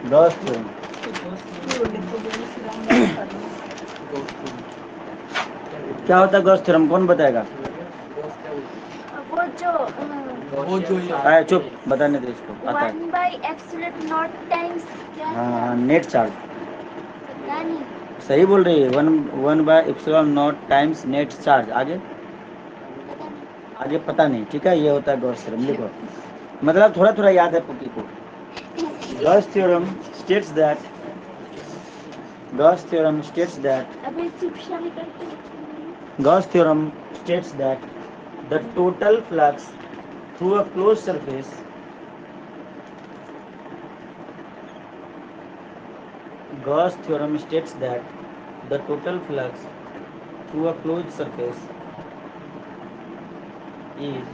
गॉस थ्योरम। क्या होता है गॉस थ्योरम, कौन बताएगा? वो जो आए चुप, बताने दो इसको, आता है। 1/ε0 टाइम्स क्या हाँ था? हाँ, नेट चार्ज, पता नहीं। सही बोल रही है। 1/ε0 टाइम्स नेट चार्ज। आगे आगे पता नहीं, ठीक है। ये होता है गॉस थ्योरम, लिखो। मतलब थोड़ा थोड़ा याद है पुकी को। Gauss theorem states that, Gauss theorem states that, अबे चुप शाली करके Gauss theorem states that the total flux through a closed surface Gauss theorem states that the total flux through a closed surface is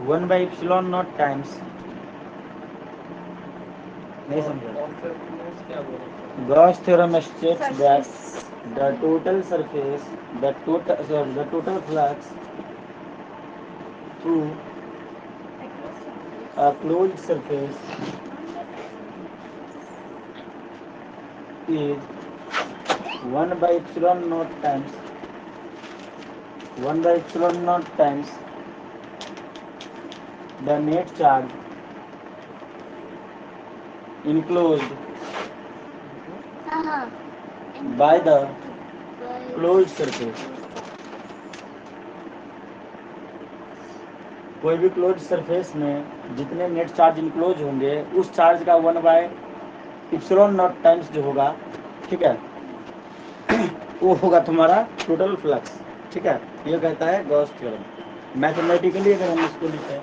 1/ε0 times, नहीं समझा? Gauss theorem states that the total surface, the total flux through a closed surface is 1/ε0 times 1/ε0 times the net charge enclosed हाँ by the closed surface। कोई भी close surface में जितने net charge enclose होंगे, उस charge का 1/ε0 times जो होगा, ठीक है, वो होगा तुम्हारा टोटल फ्लक्स। ठीक है, ये कहता है गॉस थ्योरम। मैथमेटिकली अगर हम इसको लिखें,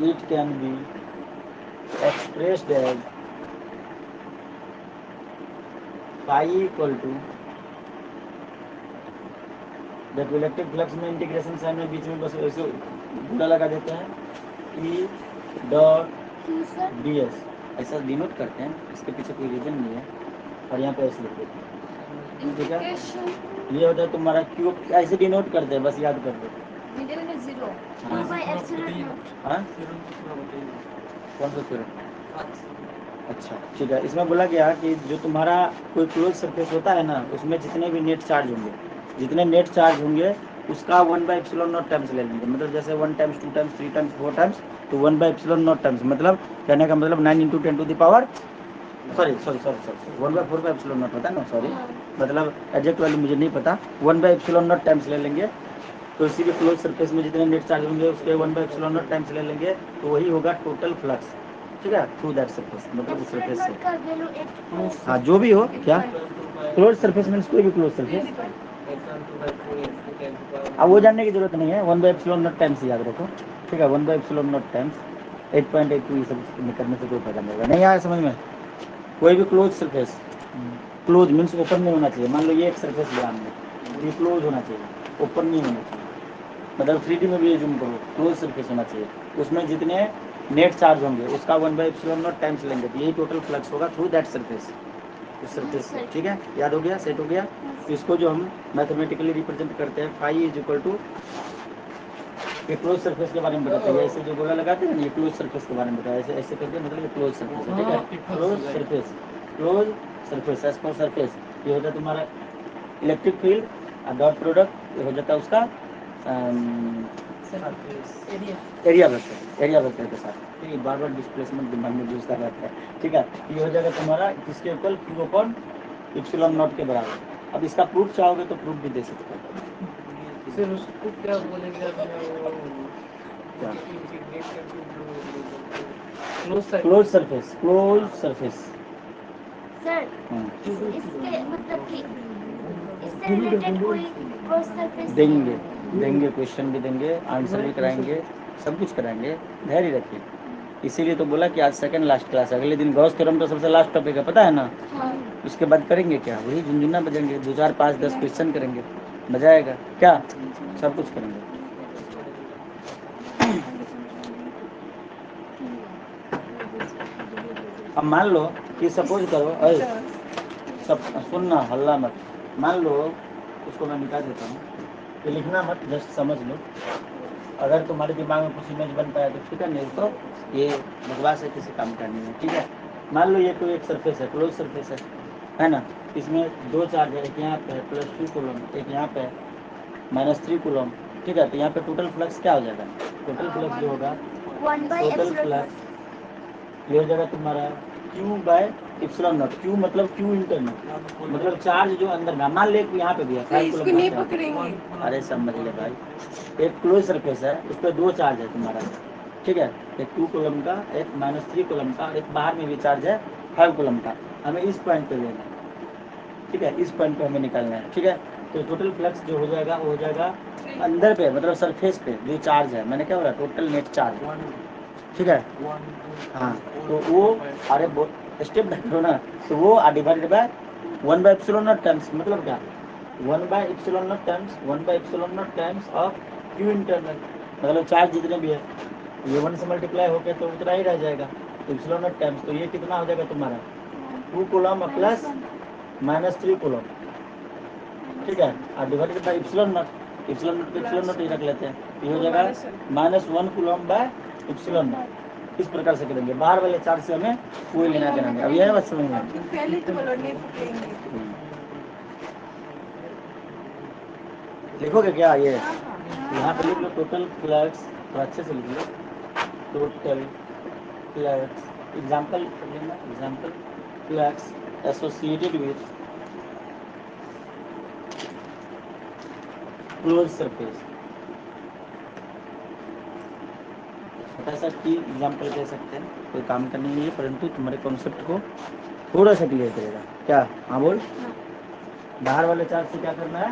it can be expressed as pi equal to, जब इलेक्ट्रिक फ्लक्स में इंटीग्रेशन साइन में बीच में बस ऐसे गुणा लगा देते हैं, ई डॉट डी एस, ऐसा डिनोट करते हैं। इसके पीछे कोई रीजन नहीं है, और यहाँ पे ऐसे लिख देते हैं। ठीक है, ये होता है तुम्हारा क्यूब, ऐसे डिनोट करते हैं, बस याद कर लो। हाँ हाँ, कौन सा थ्योरम? अच्छा ठीक है, इसमें बोला गया कि जो तुम्हारा कोई क्लोज सरफेस होता है ना, उसमें जितने भी नेट चार्ज होंगे, जितने नेट चार्ज होंगे उसका 1/ε0 टाइम्स ले लेंगे। मतलब जैसे 1 टाइम्स 2 टाइम्स 3 टाइम्स 4 टाइम्स, तो 1/ε0 टाइम्स, मतलब कहने का मतलब 9 × 10⁻, सॉरी 1/4/ε0 होता है ना, सॉरी, मतलब एग्जैक्ट वैल्यू मुझे नहीं पता, 1/ε0 टाइम्स ले लेंगे। तो इसी के क्लोज सरफेस में जितने नेट चार्ज होंगे उसके 1/ε0 टाइम्स ले लेंगे, तो वही होगा टोटल फ्लक्स। ठीक है, थ्रू दैट सरफेस, मतलब उस सरफेस से। हाँ जो भी हो, क्या क्लोज सरफेस मीन्स कोई भी क्लोज सरफेस। अब वो जानने की जरूरत नहीं है, 1/ε0 टाइम्स याद रखो। ठीक है, 1/ε0 टाइम्स 8.82, ये सब करने से कोई फायदा नहीं होगा। नहीं आया समझ में? कोई भी close surface, close means open नहीं होना चाहिए। मान लो ये एक सरफेस लिया हमने, ये क्लोज होना चाहिए, ओपन नहीं होना चाहिए। मतलब 3D में भी जूम करो, क्लोज सरफेस होना चाहिए। उसमें जितने नेट चार्ज होंगे उसका 1/ε0 टाइम्स लेंगे, तो यही टोटल फ्लक्स होगा थ्रू दैट सरफेस, उस सरफेस से। ठीक है, याद हो गया, सेट हो गया। तो इसको जो हम मैथमेटिकली रिप्रेजेंट करते हैं, फाई इज इक्वल टू, ये क्लोज सरफेस के बारे में बताते हैं। ऐसे जो गोला लगाते हैं ना, ये क्लोज सरफेस के बारे में बताया, ऐसे ऐसे करके, मतलब ये क्लोज सरफेस है। ठीक है, close surface, close surface, as पर सरफेस, ये होता है तुम्हारा इलेक्ट्रिक फील्ड और डॉट प्रोडक्ट हो जाता है उसका एरिया वेक्टर के साथ। ये बार बार डिस्प्लेसमेंट दिमाग में घुसता रहता है, ठीक है। ये हो जाएगा तुम्हारा किसके equal, Q upon epsilon not के बराबर। अब इसका प्रूफ चाहोगे तो प्रूफ भी दे सकते हो। फिर उसको क्या बोलेंगे अपने वो क्या? इंटीग्रेट करके close surface, close surface. Sir इसके मतलब कि इससे रिलेटेड कोई क्रॉस सरफेस देंगे देंगे, क्वेश्चन भी देंगे, आंसर भी कराएंगे, सब कुछ कराएंगे, धैर्य रखिए। इसीलिए तो बोला कि आज सेकंड लास्ट क्लास, अगले दिन गॉस थ्योरम तो सबसे लास्ट टॉपिक है, पता है ना। हाँ। उसके बाद करेंगे क्या, वही झुनझुना बजेंगे, 2 4 5 10 क्वेश्चन करेंगे, मजा आएगा क्या, सब कुछ करेंगे। अब मान लो कि सपोज करो, अरे सब सुनना, हल्ला मत। मान लो उसको मैं मिटा देता हूँ, ये लिखना मत, जस्ट समझ लो। अगर तुम्हारे दिमाग में कुछ इमेज बन पाया तो ठीक है, नहीं तो ये बकवास है, किसी काम का नहीं है, ठीक है। मान लो ये कोई एक सरफेस है, क्लोज सरफेस है ना। इसमें 2 चार्ज है, एक यहाँ पे है +2 कूलम, एक यहाँ पे है -3 कूलम, ठीक है। तो यहाँ पे टोटल फ्लक्स क्या हो जाएगा, टोटल फ्लक्स जो होगा, 1/ε फ्लक्स ये हो जाएगा तुम्हारा Q/ε0। Q मतलब Q इंटरनल, मतलब चार्ज जो अंदर में, मान ले यहाँ पे भी है 5 इसको कूलम नहीं का। पकड़ेंगे। अरे समझ ले भाई, एक क्लोज सरफेस है, उस पर 2 चार्ज है तुम्हारा, ठीक है। एक 2 कूलम का, एक -3 कूलम का, और एक बाहर में भी चार्ज है 5 कूलम का। हमें इस पॉइंट पे लेना है, ठीक है, इस पॉइंट पे हमें निकालना है, ठीक है। तो टोटल फ्लक्स जो हो जाएगा वो हो जाएगा अंदर पे, मतलब सरफेस पे जो चार्ज है, मैंने क्या बोला, टोटल नेट चार्ज, ठीक है। हाँ, तो वो, अरे स्टेप करो ना, तो वो डिवाइडेड बाय 1/ε0 टाइम्स, मतलब क्या, 1/ε0 times 1/ε0 times of Q internal, मतलब चार्ज जितने भी है, ये 1 से मल्टीप्लाई होकर तो उतना ही रह जाएगा, ε0 टाइम्स, तो ये कितना हो जाएगा तुम्हारा 2 कूलम प्लस -3 कूलम, ठीक है। और डिवाइडेड बाय ε0, ε0 ही रख लेते हैं, ये हो जाएगा -1 कूलम बाय ε0। इस प्रकार से करेंगे, बाहर वाले चार्ज से हमें कोई लेना देना नहीं। अब यह बात समझ में, पहले तो बोलो नहीं पकड़ेंगे। लिखोगे क्या, ये यहाँ पे लिख लो, टोटल फ्लक्स, तो अच्छे से लिख लो, टोटल फ्लक्स, एग्जाम्पल लेना, example flux associated with close surface. छोटा सा की एग्जाम्पल कह सकते हैं, कोई काम का नहीं है, परंतु तुम्हारे कॉन्सेप्ट को थोड़ा सा क्लियर करेगा। क्या, हाँ बोल। बाहर वाले चार्ज से क्या करना है,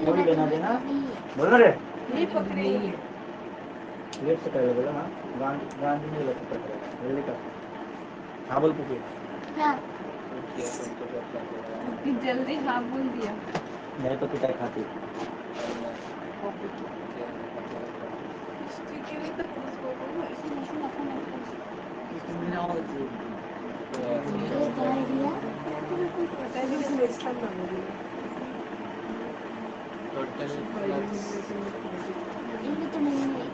कोई लेना देना, बोलो रे, नहीं पकड़ेंगे। लेट से करेगा, बोला हाँ, गांधी नहीं लेट से करेगा, जल्दी कर, हाँ बोल पूछिए। जल्दी हाँ बोल दिया। नहीं तो पिटाई खाती। इनमें तो नहीं है।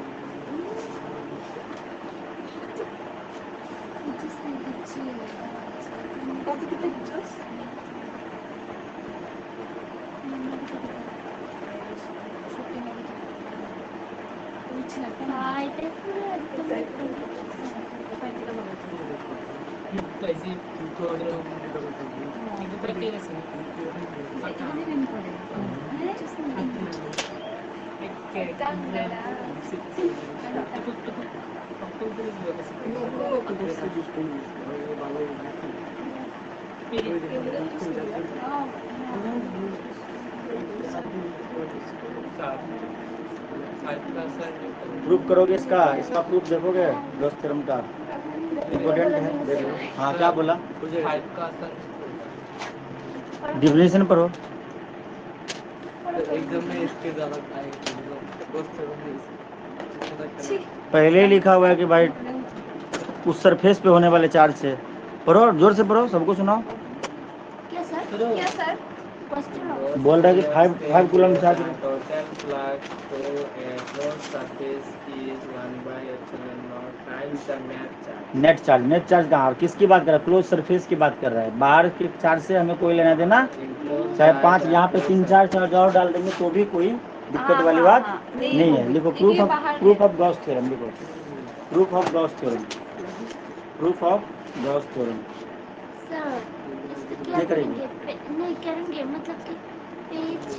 प्रूफ करोगे इसका प्रूफ देखोगे, गॉस थ्योरम का इम्पोर्टेंट है, देख लो। हाँ क्या बोला, डिफिनेशन पढ़ो। एकदम में इसके ज्यादा पहले ही लिखा हुआ है कि भाई उस सरफेस पे होने वाले चार्ज से, पढ़ो जोर से पढ़ो, सबको सुनाओ। क्या सर? बोल रहा है कि 5 coulomb charge. Total flux through a closed surface is 1/ε0 times the net charge. Net charge कहाँ, किसकी बात कर रहा है? क्लोज सरफेस की बात कर रहा है। बाहर के चार्ज से हमें कोई लेना देना, चाहे 5 यहाँ पे 3-4 चार्ज और डाल देंगे तो भी कोई दिक्कत वाली बात नहीं है। लिखो प्रूफ ऑफ गॉस थ्योरम, लिखो proof of Gauss theorem, proof of Gauss theorem. Sir ये करेंगे नहीं करेंगे, मतलब कि पेज।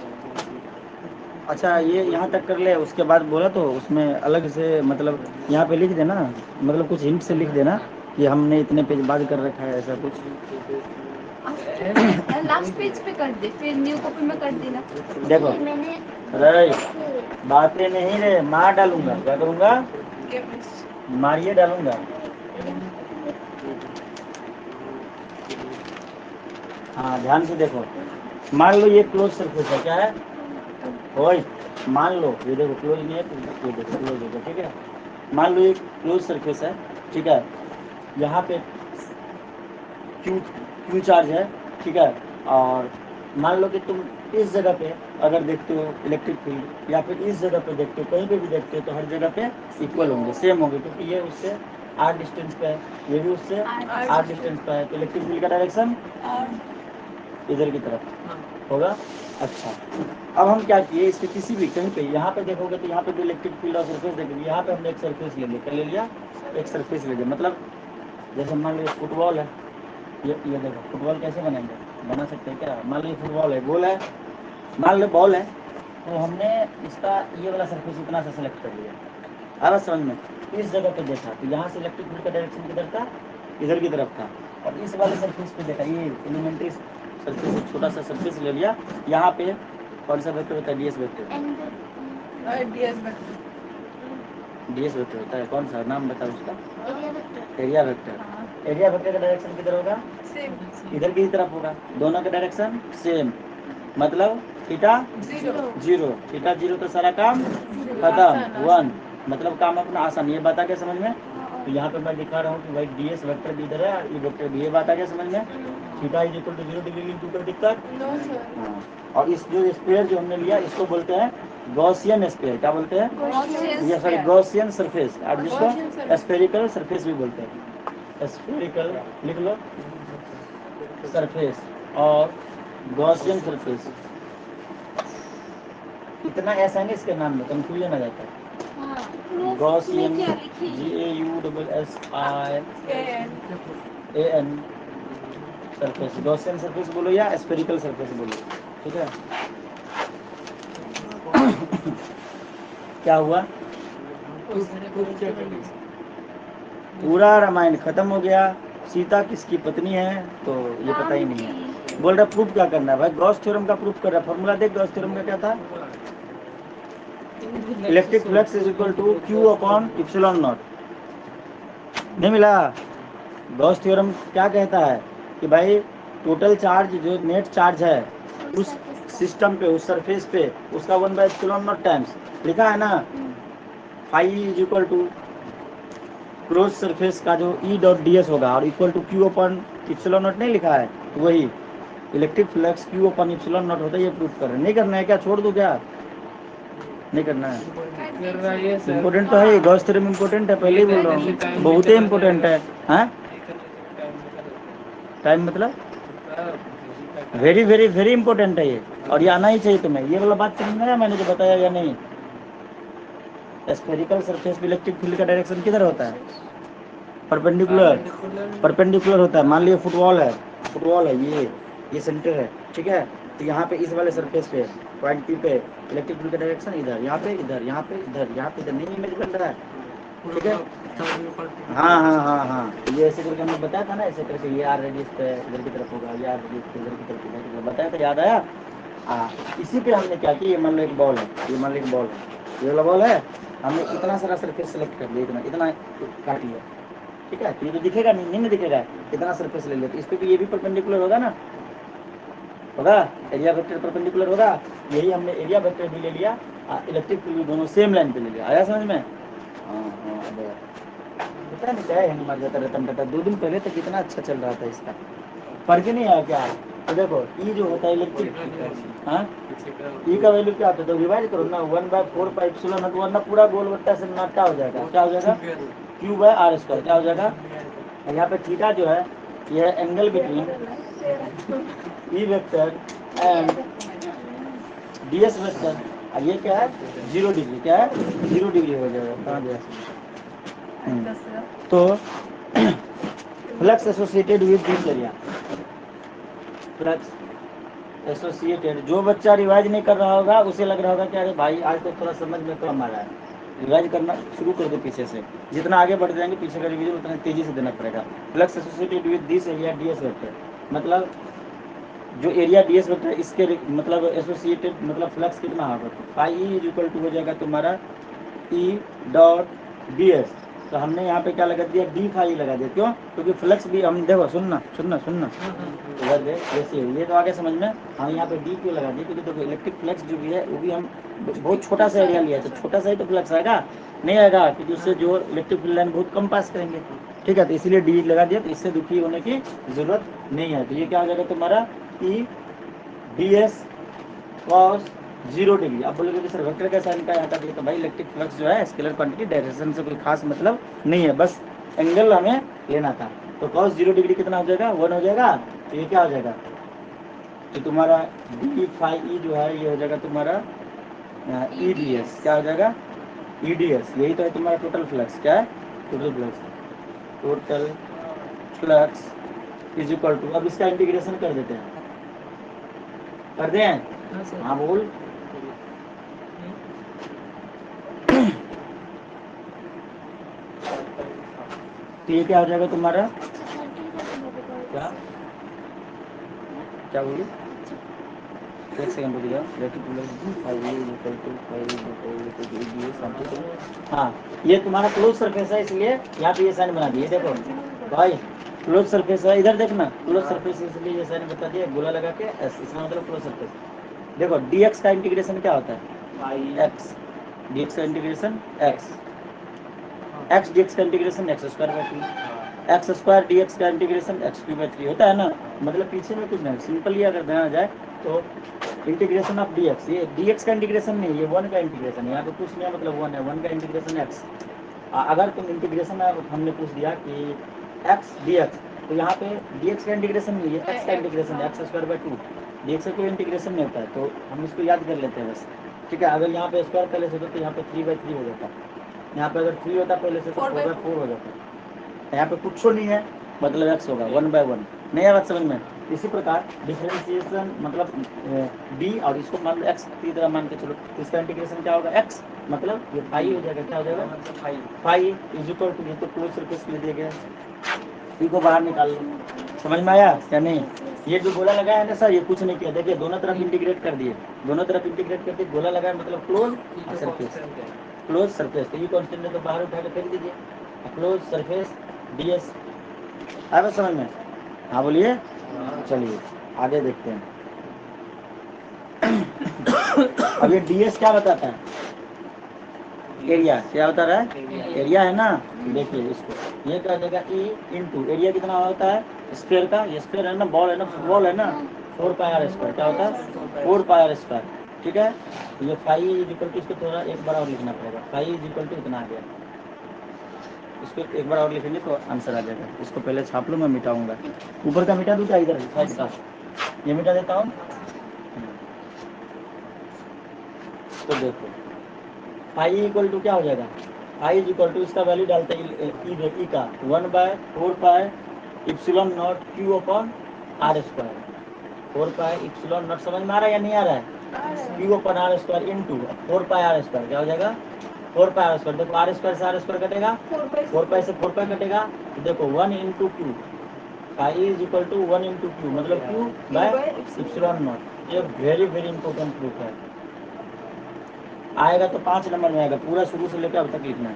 अच्छा ये यहाँ तक कर ले, उसके बाद बोला तो उसमें अलग से मतलब यहाँ पे लिख देना, मतलब कुछ हिंट से लिख देना कि हमने इतने पेज बाद कर रखा है, ऐसा कुछ। लास्ट पेज पे कर दे, फिर न्यू कॉपी में कर देना। देखो मैंने रे बातें नहीं रे, मार डालूंगा, क्या करूँगा? मारिए डालूंगा। हाँ ध्यान से देखो, मान लो ये क्लोज सरफेस है, क्या है? ओए मान लो ये देखो क्लोज नहीं है, तो ये देखो क्लोज है, ठीक है। मान लो ये क्लोज सरफेस है, ठीक है। यहाँ पे क्यू चार्ज है, ठीक है। और मान लो कि तुम इस जगह पे अगर देखते हो इलेक्ट्रिक फील्ड, या फिर इस जगह पे देखते हो, कहीं पे भी देखते हो, तो हर जगह पे इक्वल होंगे, सेम होंगे, क्योंकि ये उससे r डिस्टेंस पे है, ये भी उससे r डिस्टेंस पे है, तो इलेक्ट्रिक फील्ड का डायरेक्शन इधर की तरफ होगा। अच्छा अब हम क्या किए, इसके किसी भी कहीं पे यहाँ पे देखोगे तो यहाँ पे जो इलेक्ट्रिक फील्ड और सरफेस देखेंगे, यहाँ पे हमने एक सरफेस ले लिया, क्या ले लिया? एक सरफेस ले लिया। मतलब जैसे मान लो फुटबॉल है, ये देखो फुटबॉल कैसे बनाएंगे, बना सकते हैं क्या? मान लो ये फुटबॉल है, गोल है, मान लो बॉल है, तो हमने इसका ये वाला सरफेस इतना सा सेलेक्ट कर लिया। आ रहा समझ में? इस जगह पे देखा तो यहाँ से इलेक्ट्रिक फील्ड का डायरेक्शन किधर था? इधर की तरफ था। और इस वाले सरफेस पे देखा, ये एलिमेंट्री सरफेस, एक छोटा सा सरफेस ले लिया, यहाँ पे कौन सा वेक्टर होता है? DS vector. डीएस वेक्टर होता है, कौन सा नाम बताओ उसका? Area vector. एरिया वेक्टर का डायरेक्शन किधर होगा? इधर की तरफ होगा, दोनों का डायरेक्शन सेम, मतलब थीटा 0, थीटा 0 तो सारा काम खत्म, 1, मतलब काम अपना आसान। ये बात आ गया समझ में? तो यहाँ पे मैं दिखा रहा हूँ कि भाई डीएस वेक्टर भी इधर है, ये वेक्टर भी, ये बात आ गया समझ में? Theta is equal to 0 degree link कोई दिक्कत? हाँ। और इस जो स्फीयर जो हमने लिया, इसको बोलते हैं गॉसियन स्फीयर। क्या बोलते हैं? ये सॉरी गॉसियन सरफेस, और जिसको स्फेरिकल सरफेस भी बोलते हैं। स्फेरिकल लिख लो सरफेस और गॉसियन सरफेस। इतना ऐसा नहीं इसके नाम में कंफ्यूजन आ जाता है। Gaussian GAUSSIAN surface, Gaussian surface बोलो या स्फेरिकल सरफेस बोलो, ठीक है। क्या हुआ? पूरा रामायण खत्म हो गया। सीता किसकी पत्नी है तो ये पता ही नहीं है। बोल रहा प्रूफ क्या करना है भाई? गॉस थ्योरम का प्रूफ कर रहा है। फॉर्मूला देख गॉस थ्योरम का क्या था? Electric flux is equal to Q upon epsilon naught. नहीं मिला? गॉस थ्योरम क्या कहता है कि भाई टोटल चार्ज जो नेट चार्ज है उस सिस्टम पे, उस सरफेस पे, उसका 1/ε0 टाइम्स लिखा है ना, phi is equal to close surface का जो E डॉट ds होगा और equal to Q upon epsilon naught नहीं लिखा है, वही electric flux Q upon epsilon naught होता है। ये प्रूफ कर रहे हैं। नहीं करना है क्या? छोड़ दो क्या? नहीं करना है? इम्पोर्टेंट तो है, गॉस थ्योरम इम्पोर्टेंट है, पहले ही बोल रहा हूँ, बहुत ही इम्पोर्टेंट है। हाँ टाइम मतलब वेरी वेरी वेरी इंपॉर्टेंट है ये, और ये आना ही चाहिए तुम्हें। ये वाला बात समझ में आया मैंने जो बताया या नहीं? स्फेरिकल सरफेस पे इलेक्ट्रिक फील्ड का डायरेक्शन किधर होता है? परपेंडिकुलर, परपेंडिकुलर होता है। मान लीजिए फुटबॉल है, ये सेंटर है, ठीक है। तो यहाँ पे इस वाले सरफेस पे पॉइंट P पे इलेक्ट्रिक फील्ड का डायरेक्शन इधर, यहाँ पे इधर, यहाँ पे इधर, यहाँ पे इधर, नहीं इमेज बन रहा है, ठीक है। हाँ ये ऐसे करके हमने बताया था ना, ऐसे करके ये R रेडियस पे इधर की तरफ होगा, ये R रेडियस पे इधर की तरफ बताया था, याद आया? हाँ इसी पे हमने क्या किया, ये मान लो एक बॉल है, ये मान लो एक बॉल है, ये वाला बॉल है, हमने इतना सारा सरफेस सेलेक्ट कर लिया, इतना काट लिया, ठीक है। तो ये तो दिखेगा नहीं दिखेगा, इतना सरफेस ले लिया, तो इस पे भी ये भी परपेंडिकुलर होगा ना, होगा, एरिया वेक्टर परपेंडिकुलर होगा। यही हमने एरिया वेक्टर भी ले लिया, इलेक्ट्रिक फील्ड भी दोनों सेम लाइन पे ले लिया। आया समझ में? हाँ पता नहीं क्या है, हमारे जाता रतन टाटा 2 दिन पहले तक कितना अच्छा चल रहा था इसका, पढ़ के नहीं आया क्या? तो देखो ई जो होता है इलेक्ट्रिक, हाँ ई का वैल्यू क्या होता है, तो डिवाइड करो ना 1/4 एप्सिलॉन नॉट, वरना पूरा गोल बट्टा से नट्टा हो जाएगा, क्या हो जाएगा Q/r², क्या हो जाएगा। यहाँ पे थीटा जो है यह angle between E vector and ds vector, और ये क्या है 0 डिग्री, क्या है 0 डिग्री हो जाएगा। कहाँ गया? तो flux associated with this area, flux associated, जो बच्चा रिवाइज नहीं कर रहा होगा उसे लग रहा होगा कि अरे भाई आज तो थोड़ा समझ में कम आ रहा है, रिवाइज करना शुरू कर दो पीछे से, जितना आगे बढ़ जाएंगे पीछे का रिवीजन उतना तेजी से देना पड़ेगा। Flux associated with this area ds vector, मतलब जो एरिया ds वेक्टर इसके मतलब एसोसिएटेड मतलब फ्लक्स कितना होगा, तो फाई ई इक्वल टू हो जाएगा तुम्हारा ई डॉट ds। तो हमने यहाँ पे क्या लगा दिया, डी फाई लगा दिया, क्यों, क्योंकि फ्लक्स भी हम देखो सुनना सुनना सुनना इधर देख जैसे ये तो आगे समझ में, हम यहाँ पे डी क्यों लगा दिए, क्योंकि देखो इलेक्ट्रिक फ्लक्स जो भी है वो भी हम बहुत छोटा सा एरिया लिया, तो छोटा सा ही तो फ्लक्स आएगा, नहीं आएगा, क्योंकि उससे जो इलेक्ट्रिक फील्ड लाइन बहुत कम पास करेंगे, ठीक है, तो इसीलिए डी लगा दिया, तो इससे दुखी होने की जरूरत नहीं है। तो ये क्या हो जाएगा तुम्हारा ई ds cos 0 डिग्री। अब बोलोगे कि सर वेक्टर का साइन क्या आता है, तो भाई इलेक्ट्रिक फ्लक्स जो है स्केलर क्वांटिटी डायरेक्शन से कोई खास मतलब नहीं है, बस एंगल हमें लेना था। तो cos 0 डिग्री कितना हो जाएगा 1 हो जाएगा, तो ये क्या हो जाएगा, तो तुम्हारा डी फाई ई जो है ये हो जाएगा तुम्हारा ई डी एस, क्या हो जाएगा ई डी एस, यही तो है तुम्हारा टोटल फ्लक्स, क्या है total flux, total flux is equal to, अब इसका इंटीग्रेशन कर देते हैं, कर दें, हाँ बोल, तो ये क्या हो जाएगा तुम्हारा, क्या क्या बोली, एक सेकंड रुक जाओ, हाँ ये तुम्हारा क्लोज सरफेस है, इसलिए यहाँ पे ये साइन बना दिए, देखो भाई क्लोज सरफेस है, इधर देखना क्लोज सरफेस, इसलिए ये साइन बता दिया गोला लगा के एस, इसका मतलब क्लोज सरफेस। देखो dx का इंटीग्रेशन क्या होता है x, dx का इंटीग्रेशन x dx का integration x² x square dx का इंटीग्रेशन x³ होता है ना, मतलब पीछे में कुछ नहीं, सिंपली अगर ध्यान जाए तो इंटीग्रेशन ऑफ dx, ये dx का इंटीग्रेशन नहीं, ये 1 का इंटीग्रेशन है, यहाँ पे कुछ नहीं मतलब 1 है, 1 का इंटीग्रेशन x। अगर तुम इंटीग्रेशन हमने पूछ दिया कि x dx, तो यहाँ पे dx का इंटीग्रेशन नहीं है, x का इंटीग्रेशन है, x²/2, dx का कोई इंटीग्रेशन नहीं होता है, तो हम इसको याद कर लेते हैं बस, ठीक है। अगर यहाँ पे स्क्वायर पहले से होता तो यहाँ पे 3/3 हो जाता, यहाँ पे अगर 3 होता पहले से तो 4/4 हो जाता, यहाँ पे कुछ नहीं है मतलब x होगा 1/1, नहीं है बात समझ में। इसी प्रकार डिफरेंशिएशन मतलब b और इसको मान लो x की तरह मान के चलो, इसका इंटीग्रेशन क्या होगा x, मतलब ये फाई हो जाएगा, क्या हो जाएगा फाई इज इक्वल टू, ये तो क्लोज सरफेस ले दिया गया, ई को बाहर निकाल लो, समझ में आया क्या नहीं। ये जो गोला लगाया है ना सर, ये कुछ नहीं किया, देखिए दोनों तरफ इंटीग्रेट कर दिए, दोनों तरफ इंटीग्रेट करके गोला लगाया मतलब क्लोज सरफेस, क्लोज सरफेस, तो ये कांस्टेंट है तो बाहर उठा के फेंक दीजिए, क्लोज सरफेस ds, आया समझ में, हाँ बोलिए, चलिए आगे देखते हैं। अब ये ds क्या बताता है, एरिया, क्या बता रहा है एरिया है ना, देखिए इसको ये क्या देगा ई इंटू एरिया कितना होता है स्क्वायर का, ये स्क्वायर है ना, बॉल है ना, फुटबॉल है ना, 4πr², क्या होता है 4πr², ठीक है। ये फाई इज इक्वल टू, इसको थोड़ा एक बार और लिखना पड़ेगा, फाई इज इक्वल टू इतना आ गया, इसको एक बार और लिखेंगे तो आंसर आ जाएगा, इसको पहले छाप लो, मैं मिटाऊंगा, ऊपर का मिटा दूँ क्या, इधर साइड का ये मिटा देता हूँ, तो देखो फाई इक्वल टू क्या हो जाएगा, फाई इज इक्वल टू इसका वैल्यू डालते हैं ई का 1/4πε0 Q/r², 4πε0 समझ में आ रहा है या नहीं आ रहा है, Q/r² इंटू 4πr², क्या हो जाएगा 4πr², देखो r² से r² कटेगा, 4π से 4π कटेगा, तो देखो 1 into Q, phi is equal to 1 into Q, मतलब Q/ε0, ये वेरी वेरी इंपॉर्टेंट प्रूफ है, आएगा तो 5 नंबर में आएगा, पूरा शुरू से लेकर अब तक लिखना है,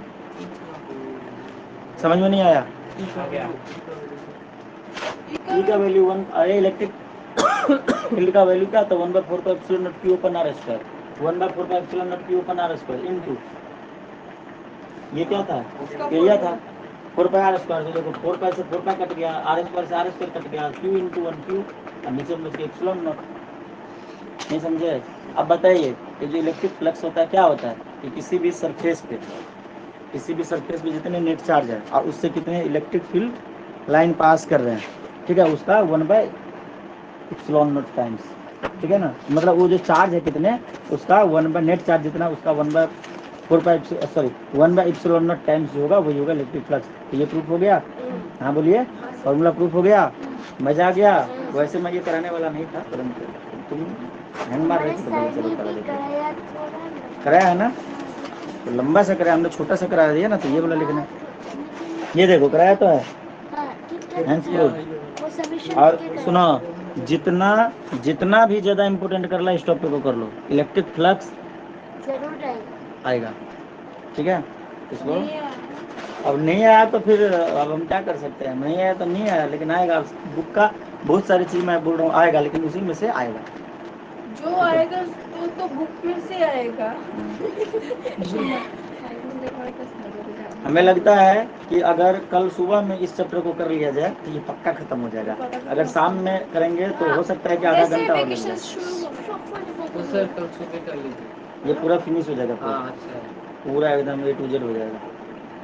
समझ में नहीं आया। ई का वैल्यू 1, अरे इलेक्ट्रिक फील्ड का वैल्यू क्या था 1/4πε0 Q/r², 1/4πε0 Q/r² इंटू ये क्या था एरिया था 4πr², तो देखो 4π से 4π कट गया, r² से r² कट गया, q इंटू 1 q और नीचे में उसके एप्सिलॉन नॉट। नहीं समझे? अब बताइए कि जो इलेक्ट्रिक फ्लक्स होता है क्या होता है कि किसी भी सरफेस पे जितने नेट चार्ज है और उससे कितने इलेक्ट्रिक फील्ड लाइन पास कर रहे हैं, ठीक है, उसका 1/ε0 टाइम्स, ठीक है ना। मतलब वो जो चार्ज है कितने, उसका 1 नेट चार्ज जितना, उसका 1/ε0 टाइम्स जो होगा वही होगा इलेक्ट्रिक फ्लक्स। तो ये प्रूफ हो गया। हाँ बोलिए, फॉर्मूला प्रूफ हो गया। मजा आ गया। वैसे मैं ये कराने वाला नहीं था, परंतु तुम हैंग मार रहे थे तो बोले चलो करा देते। कराया है ना, तो लंबा सा कराया हमने, छोटा सा करा दिया ना, तो ये बोला लिखना। ये देखो कराया तो है। Hands proof. और सुनो, जितना भी ज्यादा इम्पोर्टेंट कर ला इस टॉपिक को कर लो, इलेक्ट्रिक फ्लक्स जरूर आएगा, ठीक है। इसको अब नहीं आया तो फिर अब हम क्या कर सकते हैं, नहीं आया तो नहीं आया, लेकिन आएगा। बुक का बहुत सारी चीज मैं बोल रहा हूँ आएगा, लेकिन उसी में से आएगा जो आएगा तो बुक में से आएगा। हमें लगता है कि अगर कल सुबह में इस चैप्टर को कर लिया जाए तो ये पक्का खत्म हो जाएगा। अगर शाम में करेंगे तो हो सकता है कि आधा घंटा हो जाएगा। तो सर कल सुबह कर लीजिए। ये पूरा फिनिश हो जाएगा, हाँ अच्छा, पूरा एकदम A to Z हो जाएगा।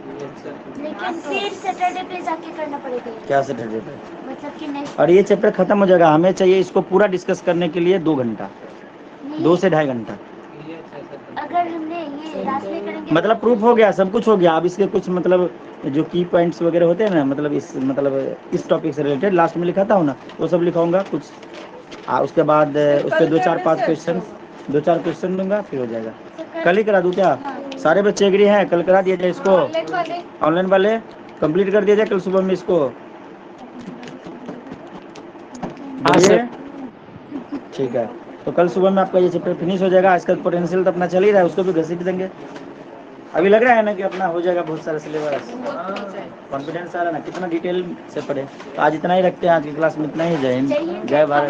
लेकिन फिर सैटरडे पे जाके करना पड़ेगा। क्या सैटरडे पे? मतलब कि नेक्स्ट। और ये चैप्टर खत्म हो जाएगा। हमें चाहिए इसको पूरा डिस्कस करने के लिए 2 घंटा, 2 से 2.5 घंटा। अगर हमने ये लास्ट में करेंगे मतलब प्रूफ हो गया, सब कुछ हो गया। अब इसके कुछ मतलब जो की पॉइंट्स वगैरह होते हैं ना, मतलब इस टॉपिक से रिलेटेड लास्ट में लिखाता हूँ ना, वो सब लिखाऊंगा कुछ। उसके बाद उस पर 2-4-5 क्वेश्चन दूंगा, फिर हो जाएगा। कल ही करा दूँ क्या? सारे बच्चे एग्री हैं? कल करा दिया जाए इसको, ऑनलाइन वाले कंप्लीट कर दिया जाए कल सुबह में इसको। बोलिए, ठीक है। तो कल सुबह में आपका ये चैप्टर फिनिश हो जाएगा। आज का पोटेंशियल तो अपना चल ही रहा है, उसको भी घसीट देंगे। अभी लग रहा है ना कि अपना हो जाएगा बहुत सारा सिलेबस। कॉन्फिडेंस आ रहा है ना, कितना डिटेल से पढ़े। तो आज इतना ही रखते हैं, आज की क्लास में इतना ही। जय हिंद, जय भारत।